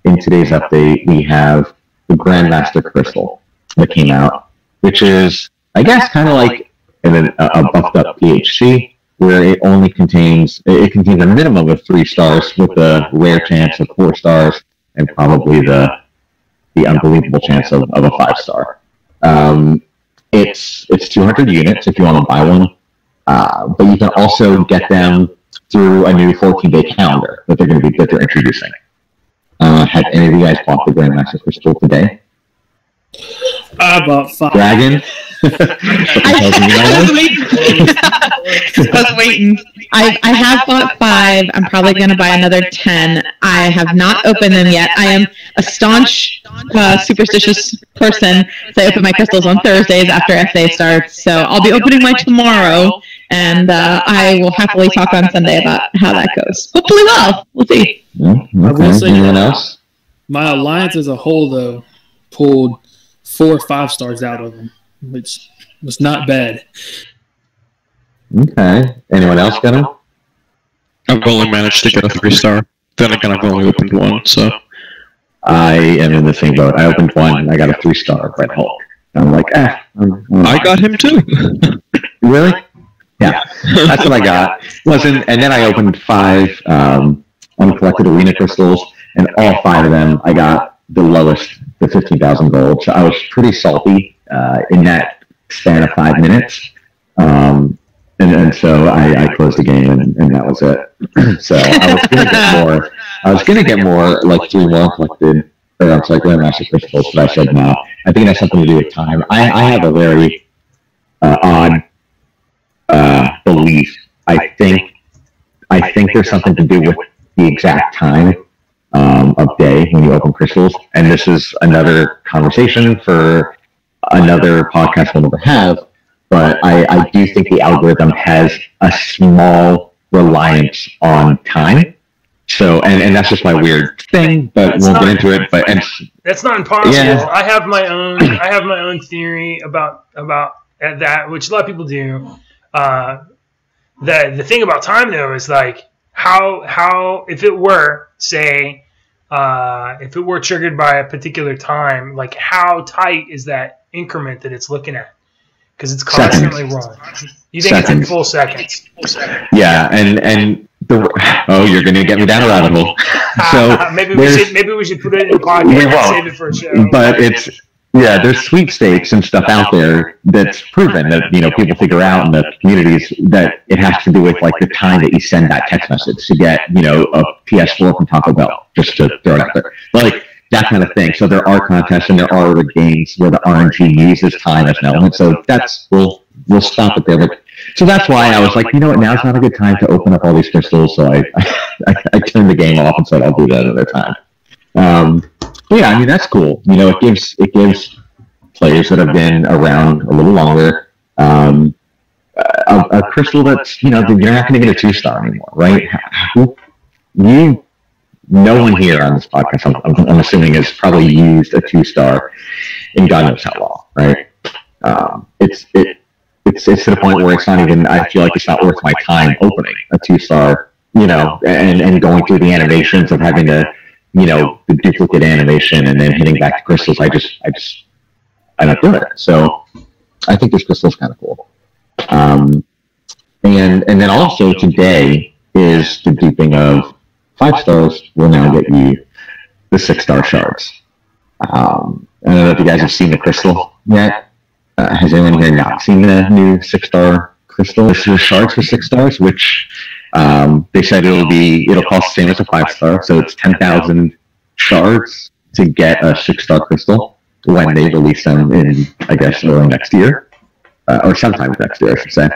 in today's update, we have the Grandmaster Crystal that came out, which is, I guess, kind of like a buffed up PHC, where it contains a minimum of 3 stars with a rare chance of 4 stars and probably the unbelievable chance of a 5-star. It's 200 units if you want to buy one, but you can also get them through a new 14-day calendar that they're introducing. Have any of you guys bought the Grandmaster Crystal today? I bought 5. Dragon? I was waiting. I have bought 5. I'm probably going to buy another 10. I have not opened them yet. I am a staunch, superstitious person, so I open my crystals on Thursdays after FA starts. So I'll be opening mine tomorrow, and I will happily talk on Sunday about how that goes. Hopefully well. We'll see. Okay. I will say anyone else? My alliance as a whole, though, pulled 4 5-stars out of them, which was not bad. Okay. Anyone else got them? I've only managed to get a 3-star. Then again, I've only opened 1, so. I am in the same boat. I opened 1 and I got a 3-star Red Hulk. And I'm like, I got him too. Really? Yeah. That's what I got. Wasn't, and then I opened 5 uncollected arena crystals, and all 5 of them I got the lowest, the 15,000 gold. So I was pretty salty in that span of 5 minutes. And so I closed the game, and that was it. So I was gonna get more. I was gonna get more, like 3 more uncollected, or I'm sorry, grandmaster crystals, but I said no. I think it has something to do with time. I have a very odd belief. I think there's something to do with the exact time of day when you open crystals, and this is another conversation for another podcast we'll never have. But I do think the algorithm has a small reliance on time. So, and that's just my weird thing, but we'll get into it. But that's not impossible. Yeah. I have my own theory about that, which a lot of people do. The thing about time though is like how if it were, say, if it were triggered by a particular time, like how tight is that increment that it's looking at? Because it's constantly wrong. You think it's in full seconds? Yeah, and you're gonna get me down a rabbit hole. So maybe we should put it in a podcast and save it for a show. But there's sweepstakes and stuff out there that's proven that people figure out in the communities that it has to do with like the time that you send that text message to get a PS4 from Taco Bell, just to throw it out there, like that kind of thing. So there are contests and there are games where the RNG uses time as an element. So we'll stop it there. But so that's why I was like, now's not a good time to open up all these crystals. So I turned the game off and said I'll do that another time. But yeah, I mean that's cool. It gives players that have been around a little longer a crystal that's you're not going to get a 2-star anymore, right? No one here on this podcast, I'm assuming, has probably used a 2-star in God knows how long, right? It's to the point where it's not even. I feel like it's not worth my time opening a 2-star, and going through the animations of having to, the duplicate animation and then hitting back to crystals. I don't do it. So I think this crystal's kind of cool. And then also today is the duping of 5 stars will now get you the 6-star shards. I don't know if you guys have seen the crystal yet. Has anyone here not seen the new 6-star crystal? This is shards for 6 stars, which they said it'll cost the same as a 5-star, so it's 10,000 shards to get a 6-star crystal when they release them in, I guess, early next year, or sometime next year, I should say.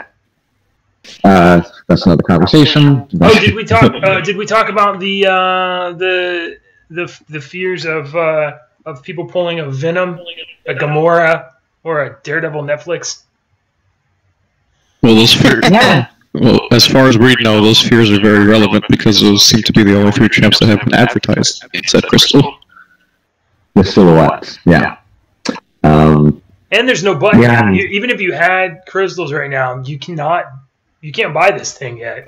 That's another conversation. Oh, did we talk? Did we talk about the fears of people pulling a Venom, a Gamora, or a Daredevil Netflix? Well, those fears. Yeah. Well, as far as we know, those fears are very relevant because those seem to be the only 3 champs that have been advertised in said crystal. The silhouettes, yeah. And there's no budget. Yeah. Even if you had crystals right now, you can't buy this thing yet.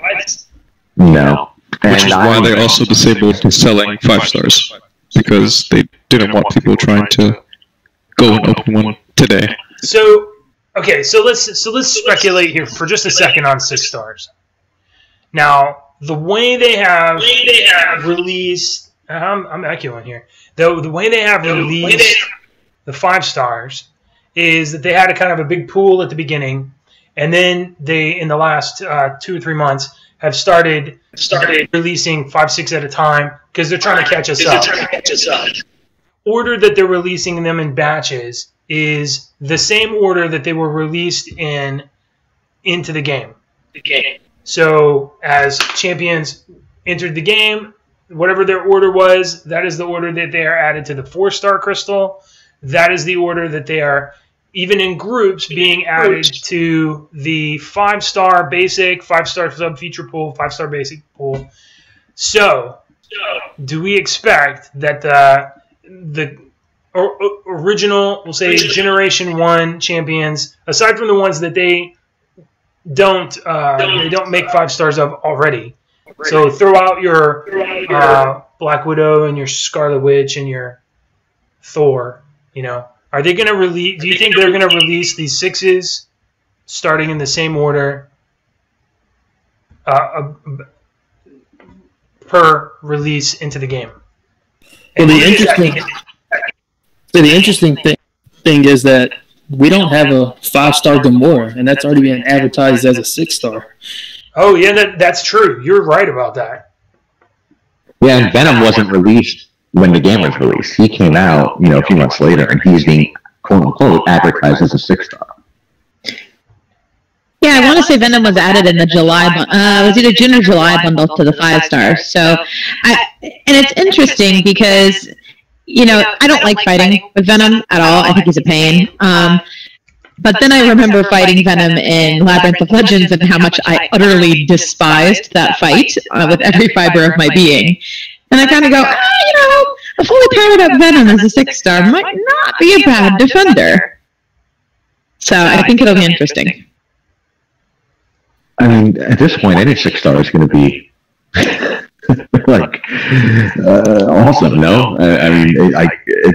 No. Which is why they also disabled selling 5 stars, because they didn't want people trying to go and open one today. So let's speculate here for just a second on 6 stars. Now, the way they have released, I'm echoing here. The way they have released the 5 stars is that they had a kind of a big pool at the beginning, and then they, in the last 2 or 3 months, have started releasing 5, 6 at a time because they're trying to catch us up. Order that they're releasing them in batches is the same order that they were released into the game. So as champions entered the game, whatever their order was, that is the order that they are added to the 4-star crystal. That is the order that they are, even in groups, being added to the 5-star basic, 5-star sub-feature pool, 5-star basic pool. So, do we expect that the original, we'll say Generation 1 champions, aside from the ones that they don't make 5 stars of already, so throw out your Black Widow and your Scarlet Witch and your Thor, are they going to release? Do you think they're going to release these 6s starting in the same order per release into the game. Well, the interesting thing is that we don't have a 5-star Gamora, and that's already been advertised as a 6-star. Oh, yeah, that's true. You're right about that. Yeah, and Venom wasn't released when the game was released. He came out, a few months later, and he's being, quote-unquote, advertised as a 6-star. Yeah, I want to say Venom was added in the July, it was either June or July bundle to the 5 stars. So, and it's interesting because, I don't like fighting with Venom at all. I think he's a pain. But then I remember fighting Venom in Labyrinth of Legends and how much I utterly despised that fight with every fiber of my being. And I kind of go, a fully powered up Venom as a 6-star might not be a bad defender. So I think it'll be interesting. I mean, at this point, any 6-star is going to be awesome. No, I mean, I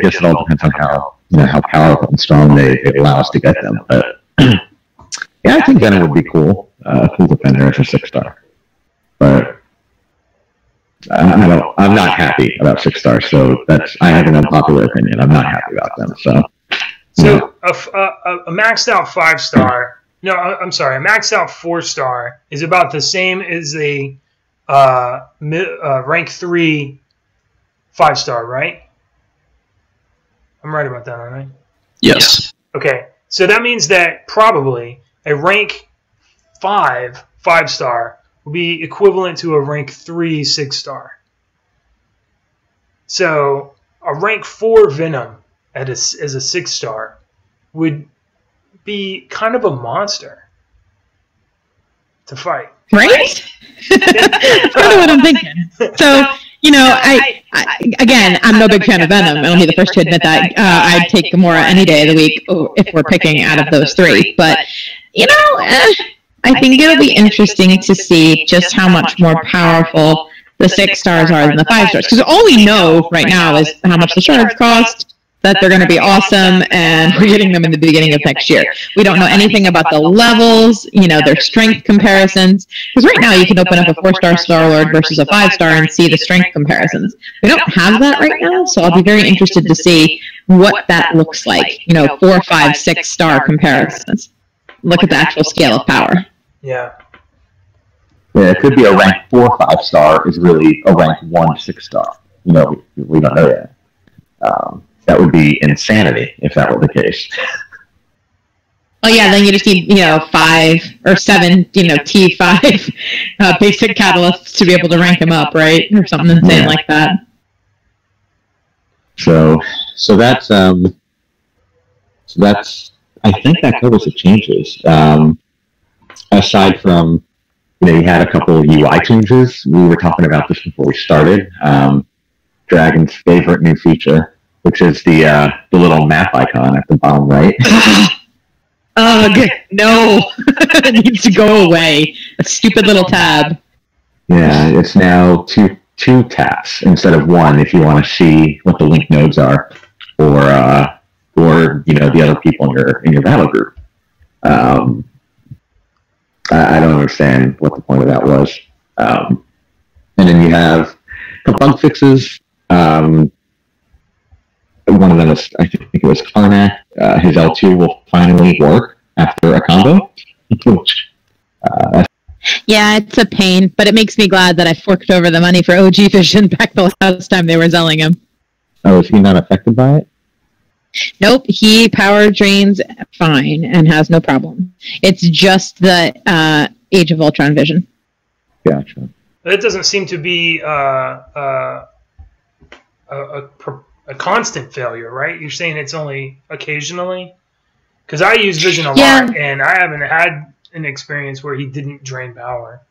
guess it all depends on how powerful and strong they allow us to get them. But yeah, I think Venom would be cool. Cool defender as a 6-star. But I'm not happy about 6-stars. So I have an unpopular opinion. I'm not happy about them. So a maxed out 5-star. No, I'm sorry. A maxed out 4-star is about the same as a rank 3 5-star, right? I'm right about that, aren't I? Yes. Okay, so that means that probably a rank 5 5-star will be equivalent to a rank 3 6-star. So a rank 4 Venom as a 6-star would be kind of a monster to fight. Right? That's kind of what I'm thinking. So, I'm no big fan of Venom. I'll be the first to admit that. I'd take Gamora any day of the week if we're picking out of those 3. But, I think it'll be interesting to see just how much more powerful the 6-stars are than the 5-stars. Because all we know right now is how much the shards cost, that they're going to be awesome, and we're getting them in the beginning of next year. We don't know anything about the levels, their strength comparisons. Because right now you can open up a 4-star Star-Lord versus a 5-star and see the strength comparisons. We don't have that right now, so I'll be very interested to see what that looks like. 4, 5, 6-star comparisons. Look at the actual scale of power. Yeah. Yeah, it could be a rank 4 5-star is really a rank 1 6-star. We don't know yet. That would be insanity if that were the case. Oh yeah, then you just need 5 or 7 T5 basic catalysts to be able to rank them up, right, or something insane like that. So that's I think that covers the changes. Aside from you had a couple of UI changes. We were talking about this before we started. Dragon's favorite new feature, which is the little map icon at the bottom right. Ugh, no. It needs to go away. A stupid little tab. Yeah, it's now two tabs instead of one if you want to see what the link nodes are, or the other people in your battle group. I don't understand what the point of that was. And then you have the bug fixes. One of them is, I think it was Karnak. His L2 will finally work after a combo. Yeah, it's a pain, but it makes me glad that I forked over the money for OG Vision back the last time they were selling him. Oh, is he not affected by it? Nope, he power drains fine and has no problem. It's just the Age of Ultron vision. Gotcha. That doesn't seem to be a constant failure, right? You're saying it's only occasionally? Because I use Vision a lot, and I haven't had an experience where he didn't drain power.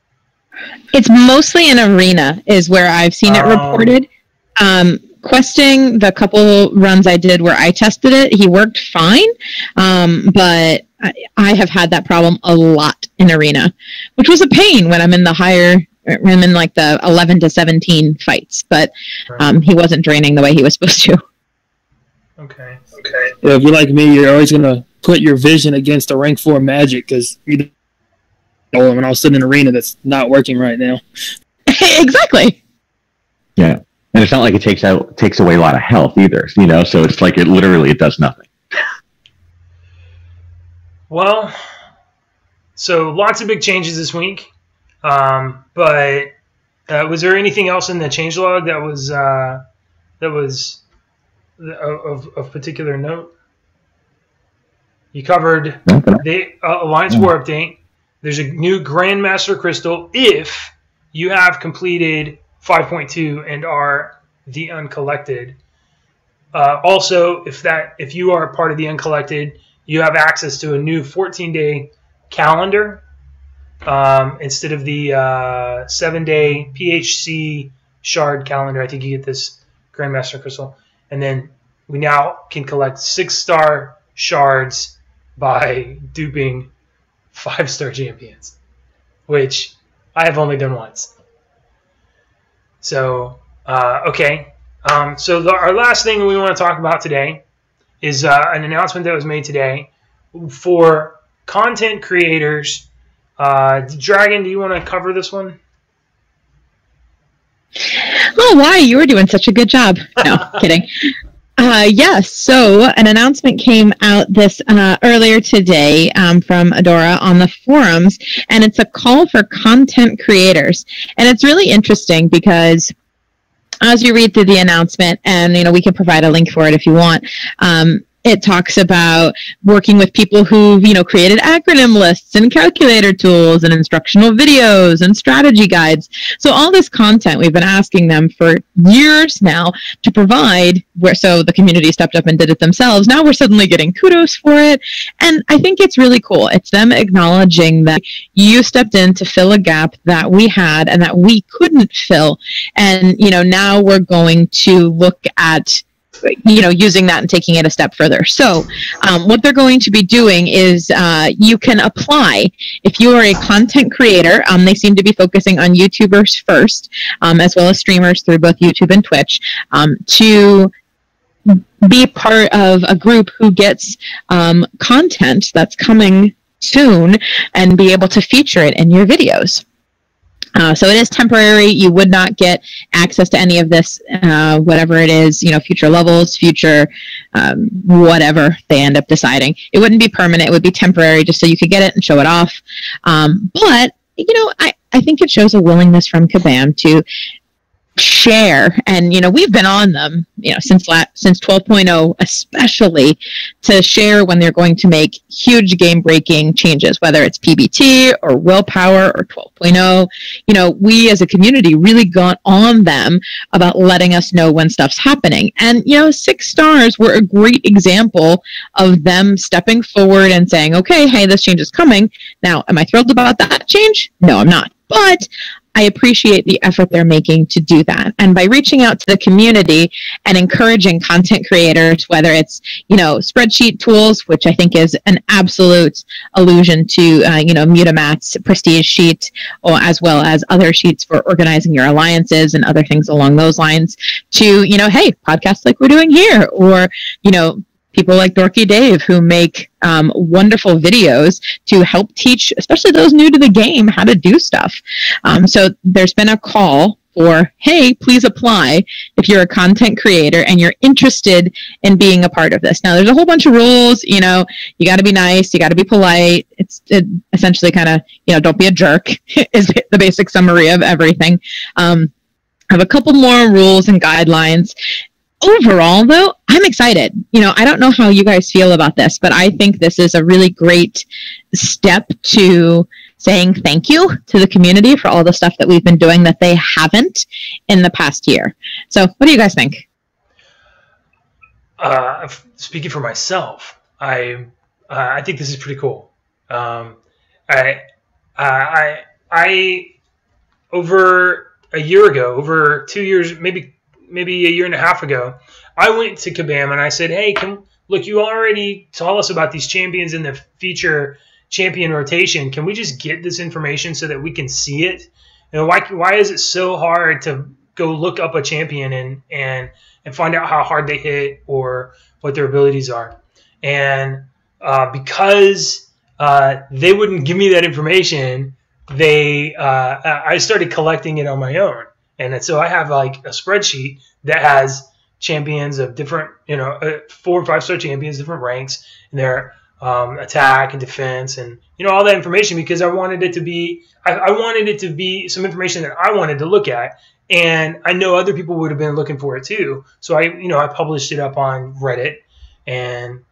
It's mostly in Arena is where I've seen it reported. Questing, the couple runs I did where I tested it, he worked fine, but I have had that problem a lot in Arena, which was a pain when I'm in the higher, I'm in like the 11 to 17 fights, but he wasn't draining the way he was supposed to. Okay. Yeah, if you're like me, you're always going to put your Vision against a rank 4 Magic because you and I'll sit in an arena that's not working right now. Exactly. Yeah. And it's not like it takes away a lot of health either, you know, so it's like it does nothing. Well, so lots of big changes this week. But was there anything else in the changelog that was of particular note? You covered the Alliance War update. There's a new Grandmaster Crystal if you have completed 5.2 and are the Uncollected. Also, if you are part of the Uncollected, you have access to a new 14-day calendar instead of the 7-day PHC shard calendar. I think you get this Grandmaster Crystal. And then we now can collect 6-star shards by duping 5-star champions, which I have only done once. So, okay. So our last thing we want to talk about today is an announcement that was made today for content creators. Dragon, do you want to cover this one? Oh, why? You were doing such a good job. No, kidding. Yes, so an announcement came out this earlier today from Adora on the forums, and it's a call for content creators. And it's really interesting because as you read through the announcement, and we can provide a link for it if you want, it talks about working with people who've, created acronym lists and calculator tools and instructional videos and strategy guides. So all this content we've been asking them for years now to provide, so the community stepped up and did it themselves. Now we're suddenly getting kudos for it. And I think it's really cool. It's them acknowledging that you stepped in to fill a gap that we had and that we couldn't fill. And, now we're going to look at using that and taking it a step further. So what they're going to be doing is you can apply if you are a content creator. They seem to be focusing on YouTubers first, as well as streamers through both YouTube and Twitch, to be part of a group who gets content that's coming soon and be able to feature it in your videos. So it is temporary. You would not get access to any of this, whatever it is, future levels, future whatever they end up deciding. It wouldn't be permanent. It would be temporary just so you could get it and show it off. But, I think it shows a willingness from Kabam to share, and we've been on them since 12.0 especially, to share when they're going to make huge game breaking changes, whether it's PBT or willpower or 12.0. We as a community really got on them about letting us know when stuff's happening, and 6 stars were a great example of them stepping forward and saying, okay, hey, this change is coming. Now, am I thrilled about that change? No, I'm not, but I appreciate the effort they're making to do that. And by reaching out to the community and encouraging content creators, whether it's, spreadsheet tools, which I think is an absolute allusion to, Mutamat's Prestige sheet, or as well as other sheets for organizing your alliances and other things along those lines, to, hey, podcasts like we're doing here, or, people like Dorky Dave who make wonderful videos to help teach, especially those new to the game, how to do stuff. So there's been a call for, hey, please apply if you're a content creator and you're interested in being a part of this. Now, there's a whole bunch of rules. You got to be nice. You got to be polite. It's essentially kind of, don't be a jerk is the basic summary of everything. I have a couple more rules and guidelines. Overall, though, I'm excited. I don't know how you guys feel about this, but I think this is a really great step to saying thank you to the community for all the stuff that we've been doing that they haven't in the past year. So what do you guys think? Speaking for myself, I think this is pretty cool. Over a year ago, over 2 years, maybe a year and a half ago, I went to Kabam and I said, hey, look, you already told us about these champions in the feature champion rotation. Can we just get this information so that we can see it? Why is it so hard to go look up a champion and find out how hard they hit or what their abilities are? And because they wouldn't give me that information, I started collecting it on my own. And so I have like a spreadsheet that has champions of different, 4 or 5 star champions, different ranks, and their attack and defense, and all that information, because I wanted it to be some information that I wanted to look at, and I know other people would have been looking for it too. So I published it up on Reddit, and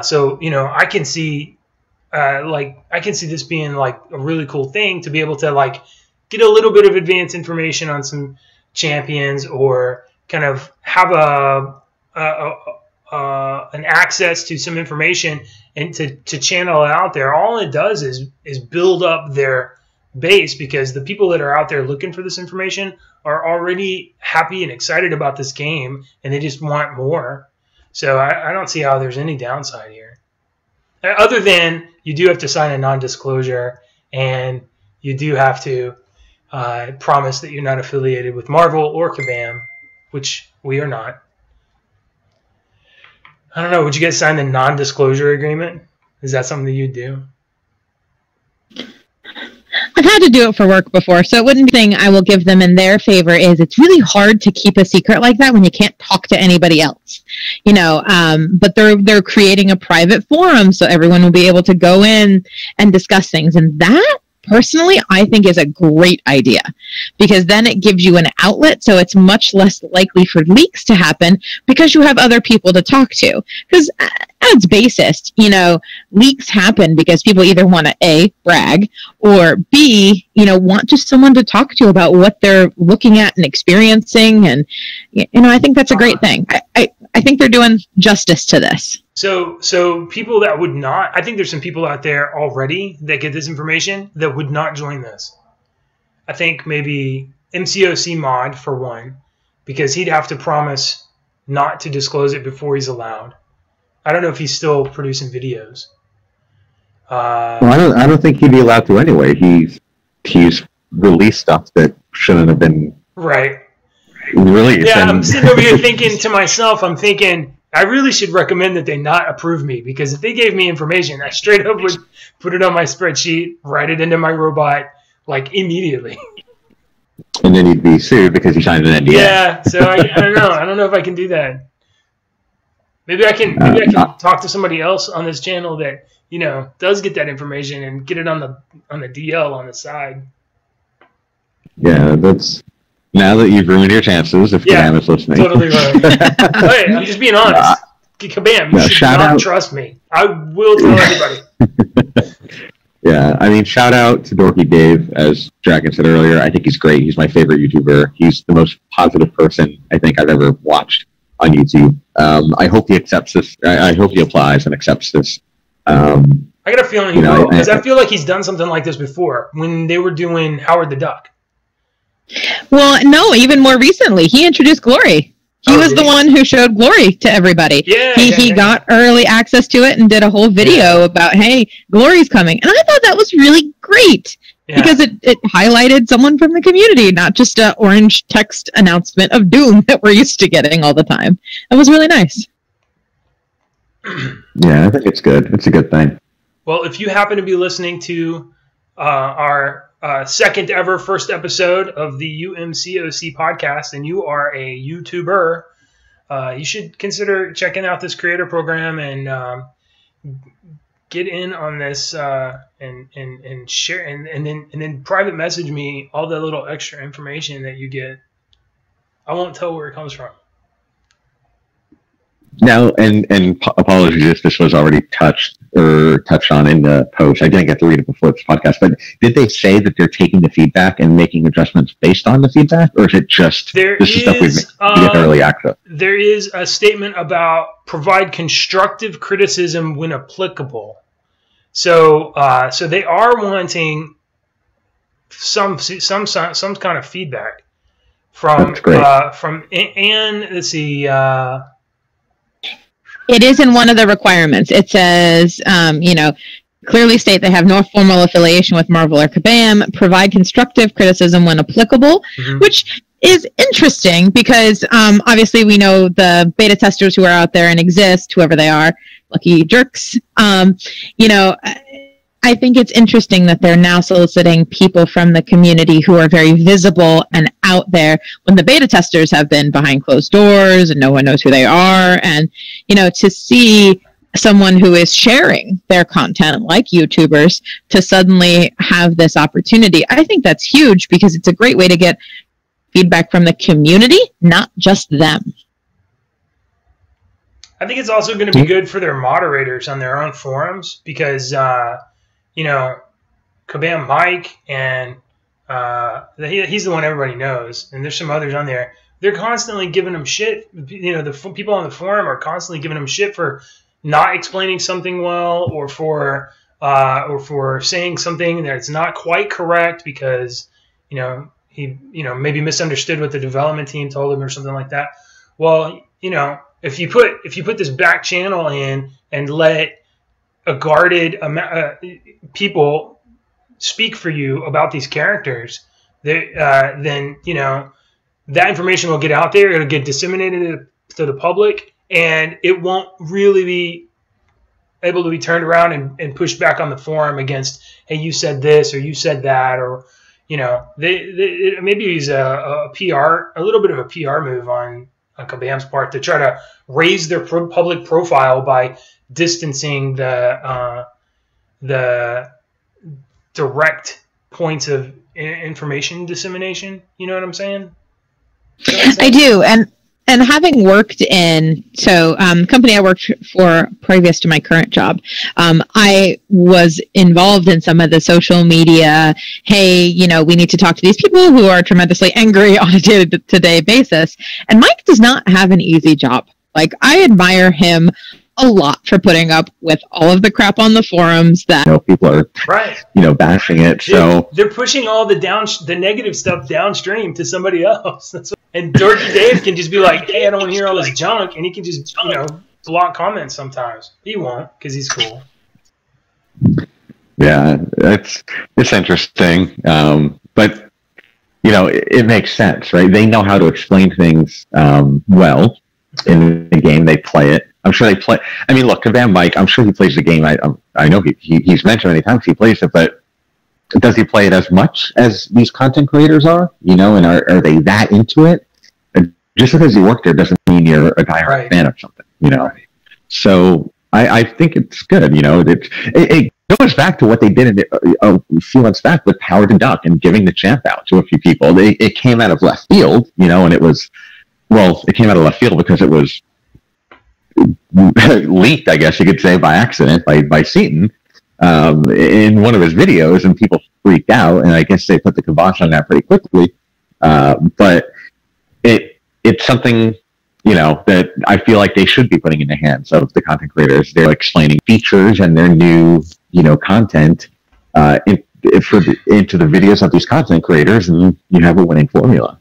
so I can see this being like a really cool thing to be able to like get a little bit of advanced information on some champions, or kind of have an access to some information and to channel it out there. All it does is build up their base, because the people that are out there looking for this information are already happy and excited about this game, and they just want more. So I don't see how there's any downside here, other than you do have to sign a non-disclosure, and you do have to promise that you're not affiliated with Marvel or Kabam, which we are not. I don't know. Would you guys sign the non-disclosure agreement? Is that something that you'd do? I've had to do it for work before, so it wouldn't be a thing I will give them in their favor. Is it's really hard to keep a secret like that when you can't talk to anybody else, but they're creating a private forum so everyone will be able to go in and discuss things, and that personally I think is a great idea, because then it gives you an outlet, so it's much less likely for leaks to happen because you have other people to talk to. Because at its basest, leaks happen because people either want to A, brag, or B, want just someone to talk to about what they're looking at and experiencing, and I think that's a great thing. I think they're doing justice to this. So people that would not, I think there's some people out there already that get this information that would not join this. I think maybe MCOC Mod for one, because he'd have to promise not to disclose it before he's allowed. I don't know if he's still producing videos. Well, I don't think he'd be allowed to anyway. He's released stuff that shouldn't have been released. Yeah, I'm sitting over here thinking to myself, I really should recommend that they not approve me, because if they gave me information, I straight up would put it on my spreadsheet, write it into my robot, like immediately. And then you'd be sued because you signed an NDA. Yeah, so I don't know. I don't know if I can do that. Maybe I can talk to somebody else on this channel that does get that information and get it on the DL on the side. Yeah, that's. Now that you've ruined your chances, if Kabam is listening. Totally ruined. Hey, I'm just being honest. Kabam, you should not trust me. I will tell everybody. Yeah, I mean, shout out to Dorky Dave, as Dragon said earlier. I think he's great. He's my favorite YouTuber. He's the most positive person I think I've ever watched on YouTube. I hope he accepts this. I hope he applies and accepts this. I got a feeling he will, because I feel like he's done something like this before when they were doing Howard the Duck. Well, no, even more recently, he introduced Glory. He was the one who showed Glory to everybody. He got early access to it and did a whole video about, hey, Glory's coming. And I thought that was really great, because it highlighted someone from the community, not just an orange text announcement of doom that we're used to getting all the time. It was really nice. Yeah, I think it's good. It's a good thing. Well, if you happen to be listening to our second ever first episode of the UMCOC podcast, and you are a YouTuber, you should consider checking out this creator program and get in on this and share, and then private message me all the little extra information that you get. I won't tell where it comes from. Now, and apologies if this was already touched on in the post. I didn't get to read it before this podcast, but did they say that they're taking the feedback and making adjustments based on the feedback, or is it just this is stuff we get early access? There is a statement about provide constructive criticism when applicable. So they are wanting some kind of feedback from and let's see. It is in one of the requirements. It says, clearly state they have no formal affiliation with Marvel or Kabam, provide constructive criticism when applicable, which is interesting because obviously we know the beta testers who are out there and exist, whoever they are, lucky jerks. I I think it's interesting that they're now soliciting people from the community who are very visible and out there when the beta testers have been behind closed doors and no one knows who they are. And, to see someone who is sharing their content like YouTubers to suddenly have this opportunity, I think that's huge because it's a great way to get feedback from the community, not just them. I think it's also going to be good for their moderators on their own forums because, Kabam Mike and he's the one everybody knows, and there's some others on there. They're constantly giving them shit. The people on the forum are constantly giving them shit for not explaining something well, or for saying something that's not quite correct because he maybe misunderstood what the development team told him or something like that. Well, if you put this back channel in and let a guarded people speak for you about these characters, then that information will get out there. It'll get disseminated to the public, and it won't really be able to be turned around and pushed back on the forum against, hey, you said this or you said that, or maybe use a little bit of a PR move on Kabam's part to try to raise their public profile by distancing the direct points of information dissemination. You know what I'm saying? I do, and having worked in company I worked for previous to my current job, I was involved in some of the social media. Hey, we need to talk to these people who are tremendously angry on a day-to-day basis. And Mike does not have an easy job. Like, I admire him a lot for putting up with all of the crap on the forums that people are bashing it. So they're pushing all the negative stuff downstream to somebody else. And Dorky Dave can just be like, hey, I don't want to hear all this junk, and he can just block comments sometimes. He won't because he's cool. Yeah, it's interesting, but it makes sense, right? They know how to explain things well in the game. They play it. I'm sure they play. I mean, look, Kabam Mike, I'm sure he plays the game. I know he's mentioned many times he plays it, but does he play it as much as these content creators are? And are they that into it? And just because you work there doesn't mean you're a diehard fan of something, So I think it's good. It goes back to what they did a few months back with Howard the Duck and giving the champ out to a few people. It came out of left field, and it came out of left field because it was leaked, I guess you could say, by accident by Seaton in one of his videos, and people freaked out, and I guess they put the kibosh on that pretty quickly. But it's something that I feel like they should be putting in the hands of the content creators. They're explaining features and their new content into the videos of these content creators, and you have a winning formula.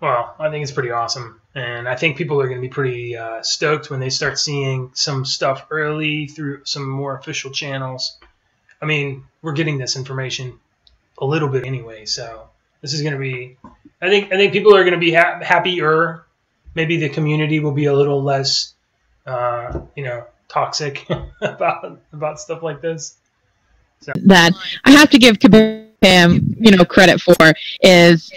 Well, I think it's pretty awesome. And I think people are going to be pretty stoked when they start seeing some stuff early through some more official channels. I mean, we're getting this information a little bit anyway, so this is going to be. I think people are going to be happier. Maybe the community will be a little less, toxic about stuff like this. So. That I have to give Kabam, credit for is.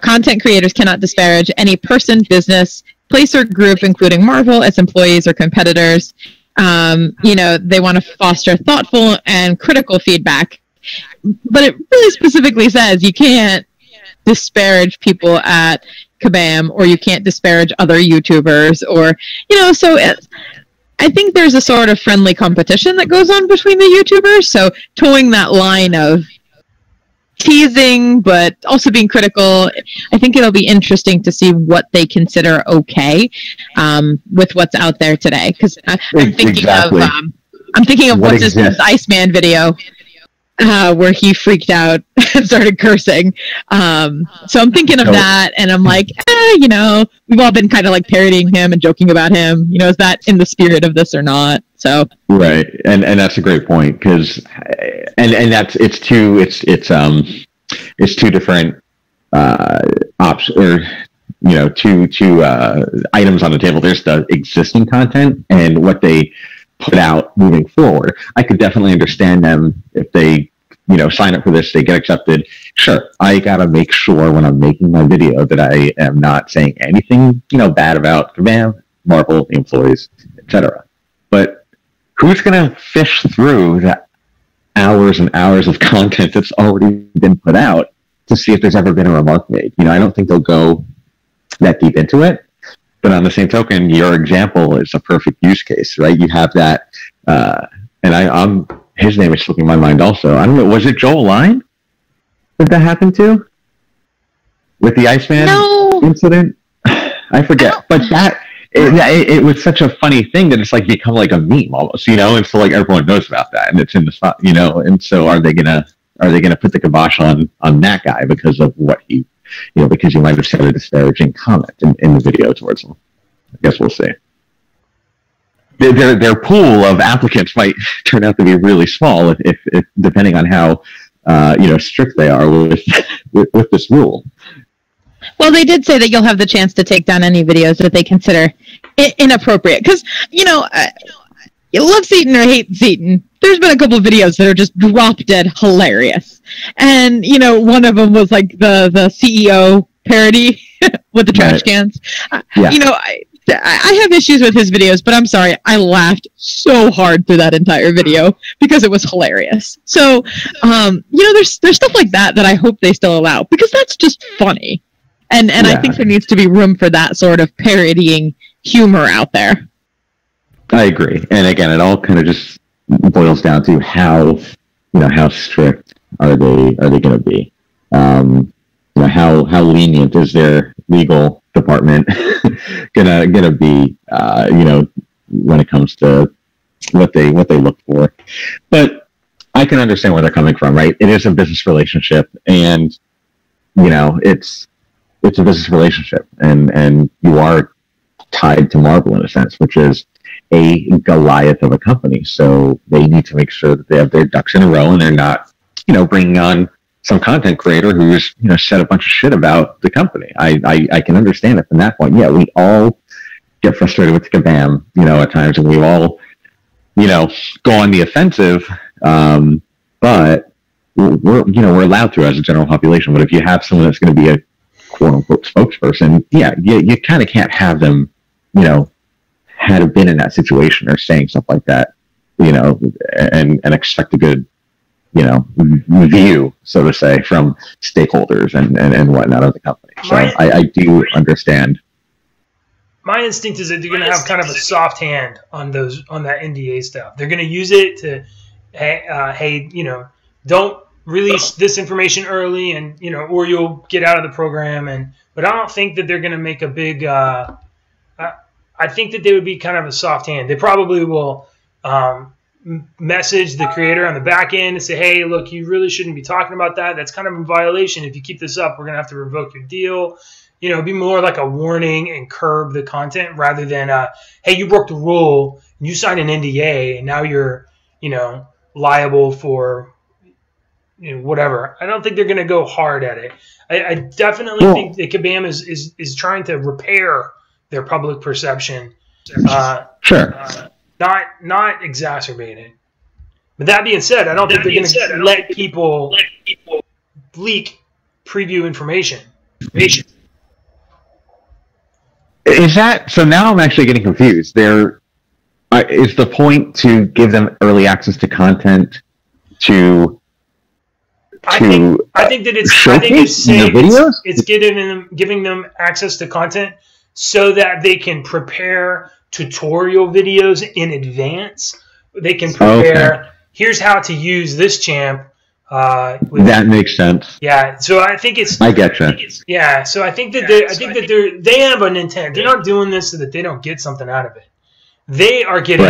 Content creators cannot disparage any person, business, place, or group, including Marvel, its employees, or competitors. They want to foster thoughtful and critical feedback. But it really specifically says you can't disparage people at Kabam, or you can't disparage other YouTubers, or, so I think there's a sort of friendly competition that goes on between the YouTubers. So towing that line of teasing but also being critical, I think it'll be interesting to see what they consider okay with what's out there today, because I'm thinking of what's his Iceman video where he freaked out and started cursing, so I'm thinking of that, and I'm like, we've all been kind of like parodying him and joking about him, is that in the spirit of this or not? So right, and that's a great point, because and that's it's two different options, or two items on the table. There's the existing content and what they put out moving forward. I could definitely understand them if they, sign up for this, they get accepted. Sure, I gotta make sure when I'm making my video that I am not saying anything, bad about Kabam, Marvel, the employees, etc. But who's gonna fish through the hours and hours of content that's already been put out to see if there's ever been a remark made? I don't think they'll go that deep into it. But on the same token, your example is a perfect use case, right? You have that, and his name is slipping my mind also. I don't know, was it Joel Line that happened to? With the Iceman incident? I forget. But it was such a funny thing that it's like become like a meme almost, and so like everyone knows about that and it's in the spot, and so are they gonna put the kibosh on that guy because of what he, because you might have said a disparaging comment in the video towards him? I guess we'll see. Their pool of applicants might turn out to be really small if depending on how strict they are with this rule. Well, they did say that you'll have the chance to take down any videos that they consider inappropriate. Because, you love Seaton or hate Seaton, there's been a couple of videos that are just drop dead hilarious. And, one of them was like the CEO parody with the trash cans. Yeah. I have issues with his videos, but I'm sorry, I laughed so hard through that entire video because it was hilarious. So, there's stuff like that I hope they still allow because that's just funny. And I think there needs to be room for that sort of parodying humor out there. I agree. And again, it all kind of just boils down to how strict are they going to be? How lenient is their legal department gonna be? When it comes to what they look for. But I can understand where they're coming from, right? It is a business relationship, and it's a business relationship, and you are tied to Marvel in a sense, which is a Goliath of a company. So they need to make sure that they have their ducks in a row and they're not, bringing on some content creator who's, said a bunch of shit about the company. I can understand it from that point. Yeah, we all get frustrated with Kabam, at times, and we all, go on the offensive. But we're allowed to as a general population. But if you have someone that's going to be a quote unquote spokesperson, you kind of can't have them, had been in that situation or saying stuff like that, and expect a good, view, so to say, from stakeholders and whatnot of the company. So I do understand. My instinct is that they're going to have kind of a soft hand on that NDA stuff. They're going to use it to, hey, don't release this information early, and or you'll get out of the program. But I don't think that they're going to make a big. I think that they would be kind of a soft hand. They probably will message the creator on the back end and say, hey, look, you really shouldn't be talking about that. That's kind of in violation. If you keep this up, we're going to have to revoke your deal. Be more like a warning and curb the content rather than, hey, you broke the rule and you signed an NDA and now you're, liable for whatever. I don't think they're going to go hard at it. I definitely think that Kabam is trying to repair their public perception. Sure. Not exacerbated. But that being said, I don't think they're going to let people leak preview information. Is that so? Now I'm actually getting confused. Is the point to give them early access to content I think that it's giving them access to content so that they can prepare tutorial videos in advance. They can prepare, here's how to use this champ. That makes sense. Yeah, so I think it's. I getcha. Yeah, so I think that they have an intent. They're not doing this so that they don't get something out of it. They are getting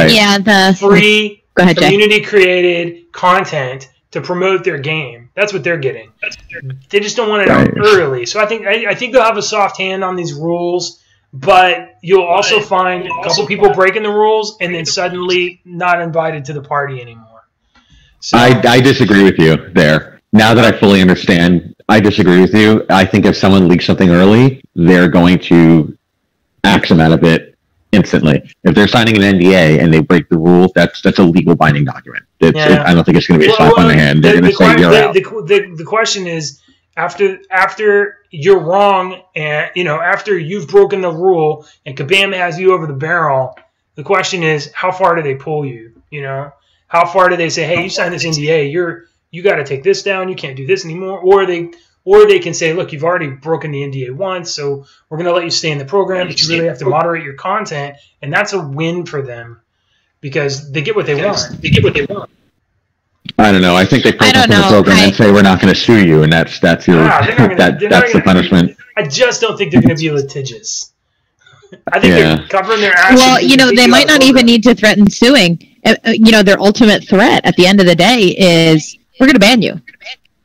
free, community-created content to promote their game. That's what they're getting. They just don't want it out early. So I think they'll have a soft hand on these rules, but you'll also find a couple people breaking the rules and then suddenly not invited to the party anymore. So, I disagree with you there. Now that I fully understand, I disagree with you. I think if someone leaks something early, they're going to axe them out of it instantly. If they're signing an NDA and they break the rules, that's a legal binding document. I don't think it's going to be a slap on the hand. They're going to say you're out. The question is, after you're wrong and after you've broken the rule and Kabam has you over the barrel, the question is, how far do they pull you? How far do they say, hey, you signed this NDA, you got to take this down, you can't do this anymore, or they can say, look, you've already broken the NDA once, so we're going to let you stay in the program, but you really have to moderate your content, and that's a win for them because they get what they want. I don't know. I think they protest from the program and say we're not going to sue you, and that's that's the punishment. I just don't think they're going to be litigious. I think they're covering their ass. Well, they might not even need to threaten suing. Their ultimate threat at the end of the day is we're going to ban you.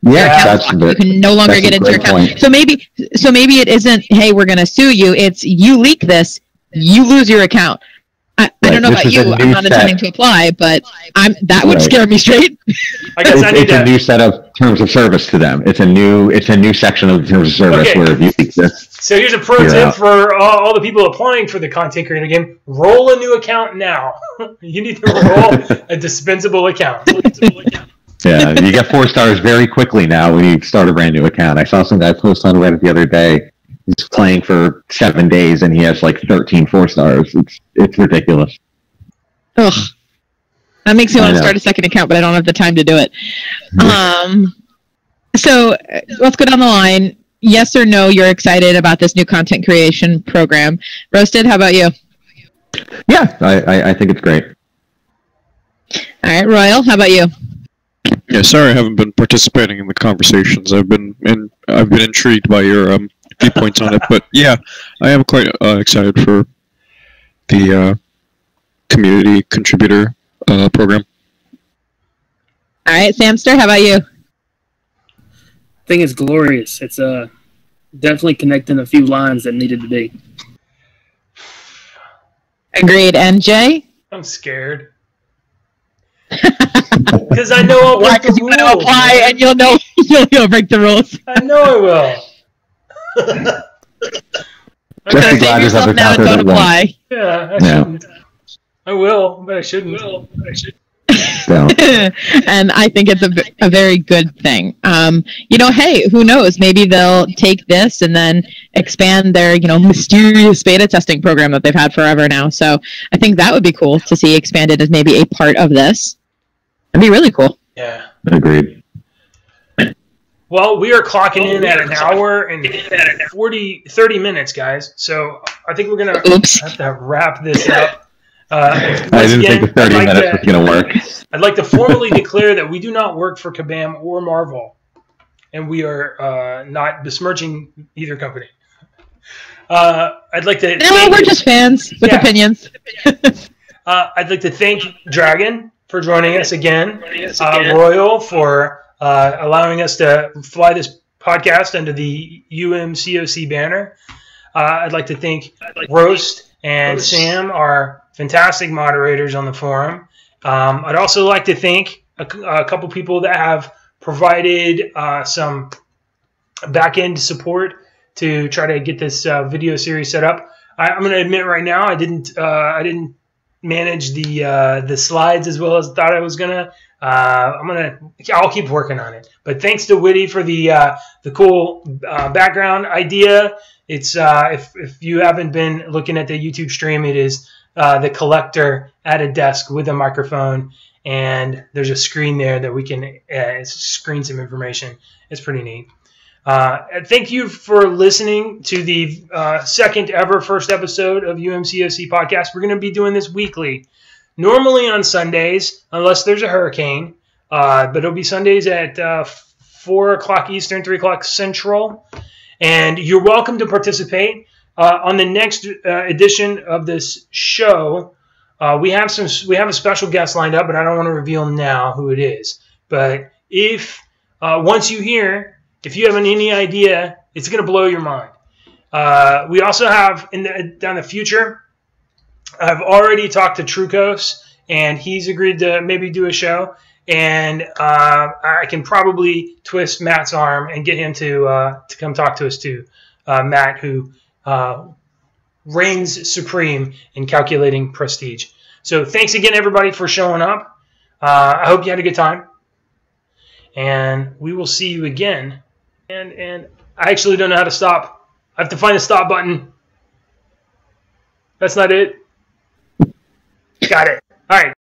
Yeah, you can no longer get into your account. Point. So maybe it isn't, hey, we're going to sue you. It's you leak this, you lose your account. I don't know about you. I'm not intending to apply, but that would scare me straight. It's a new set of terms of service to them. It's a new section of the terms of service where if you leak this. So here's a pro tip for all the people applying for the content creator game: roll a new account now. You need to roll a dispensable account. Yeah, you get 4 stars very quickly now when you start a brand new account. I saw some guy post on Reddit the other day. He's playing for 7 days and he has like 13 4 stars. It's ridiculous. Ugh. That makes me want to start a second account, but I don't have the time to do it. So let's go down the line. Yes or no, you're excited about this new content creation program. Roasted, how about you? Yeah, I think it's great. All right, Royal, how about you? Yeah, sorry I haven't been participating in the conversations. I've been intrigued by your viewpoints on it, but yeah, I am quite excited for the community contributor program. All right, Samster, how about you? I think it's glorious. It's definitely connecting a few lines that needed to be. Agreed. And Jay? I'm scared. Because I know I'll break the rules. You're going to apply and you'll break the rules. I know I will. Just be glad there's other now don't apply. Yeah, I shouldn't. I will, but I shouldn't. And I think it's a very good thing. Hey, who knows? Maybe they'll take this and then expand their, mysterious beta testing program that they've had forever now. So I think that would be cool to see expanded as maybe a part of this. That'd be really cool. Yeah. Agreed. Well, we are clocking in at an hour and 30 minutes, guys. So I think we're going to have to wrap this up. I didn't think the 30 minutes was going to work. I'd like to formally declare that we do not work for Kabam or Marvel, and we are not besmirching either company. I'd like to. No, we're just fans with opinions. I'd like to thank Dragon for joining us again, Royal for allowing us to fly this podcast under the UMCOC banner. I'd like to thank Roast and Sam, our fantastic moderators on the forum. I'd also like to thank a couple people that have provided some back-end support to try to get this video series set up. I'm going to admit right now I didn't manage the slides as well as I thought I was gonna. I'll keep working on it. But thanks to Witty for the cool background idea. It's if you haven't been looking at the YouTube stream, it is the collector at a desk with a microphone, and there's a screen there that we can screen some information. It's pretty neat. Thank you for listening to the first episode of UMCOC Podcast. We're going to be doing this weekly, normally on Sundays, unless there's a hurricane. But it'll be Sundays at 4 o'clock Eastern, 3 o'clock Central. And you're welcome to participate. On the next edition of this show, we have a special guest lined up, but I don't want to reveal now who it is. But once you hear, if you have any idea, it's going to blow your mind. We also have down the future, I've already talked to Trucos, and he's agreed to maybe do a show. And I can probably twist Matt's arm and get him to come talk to us too. Matt, who reigns supreme in calculating prestige. So thanks again, everybody, for showing up. I hope you had a good time. And we will see you again. And I actually don't know how to stop. I have to find the stop button. That's not it. Got it. All right.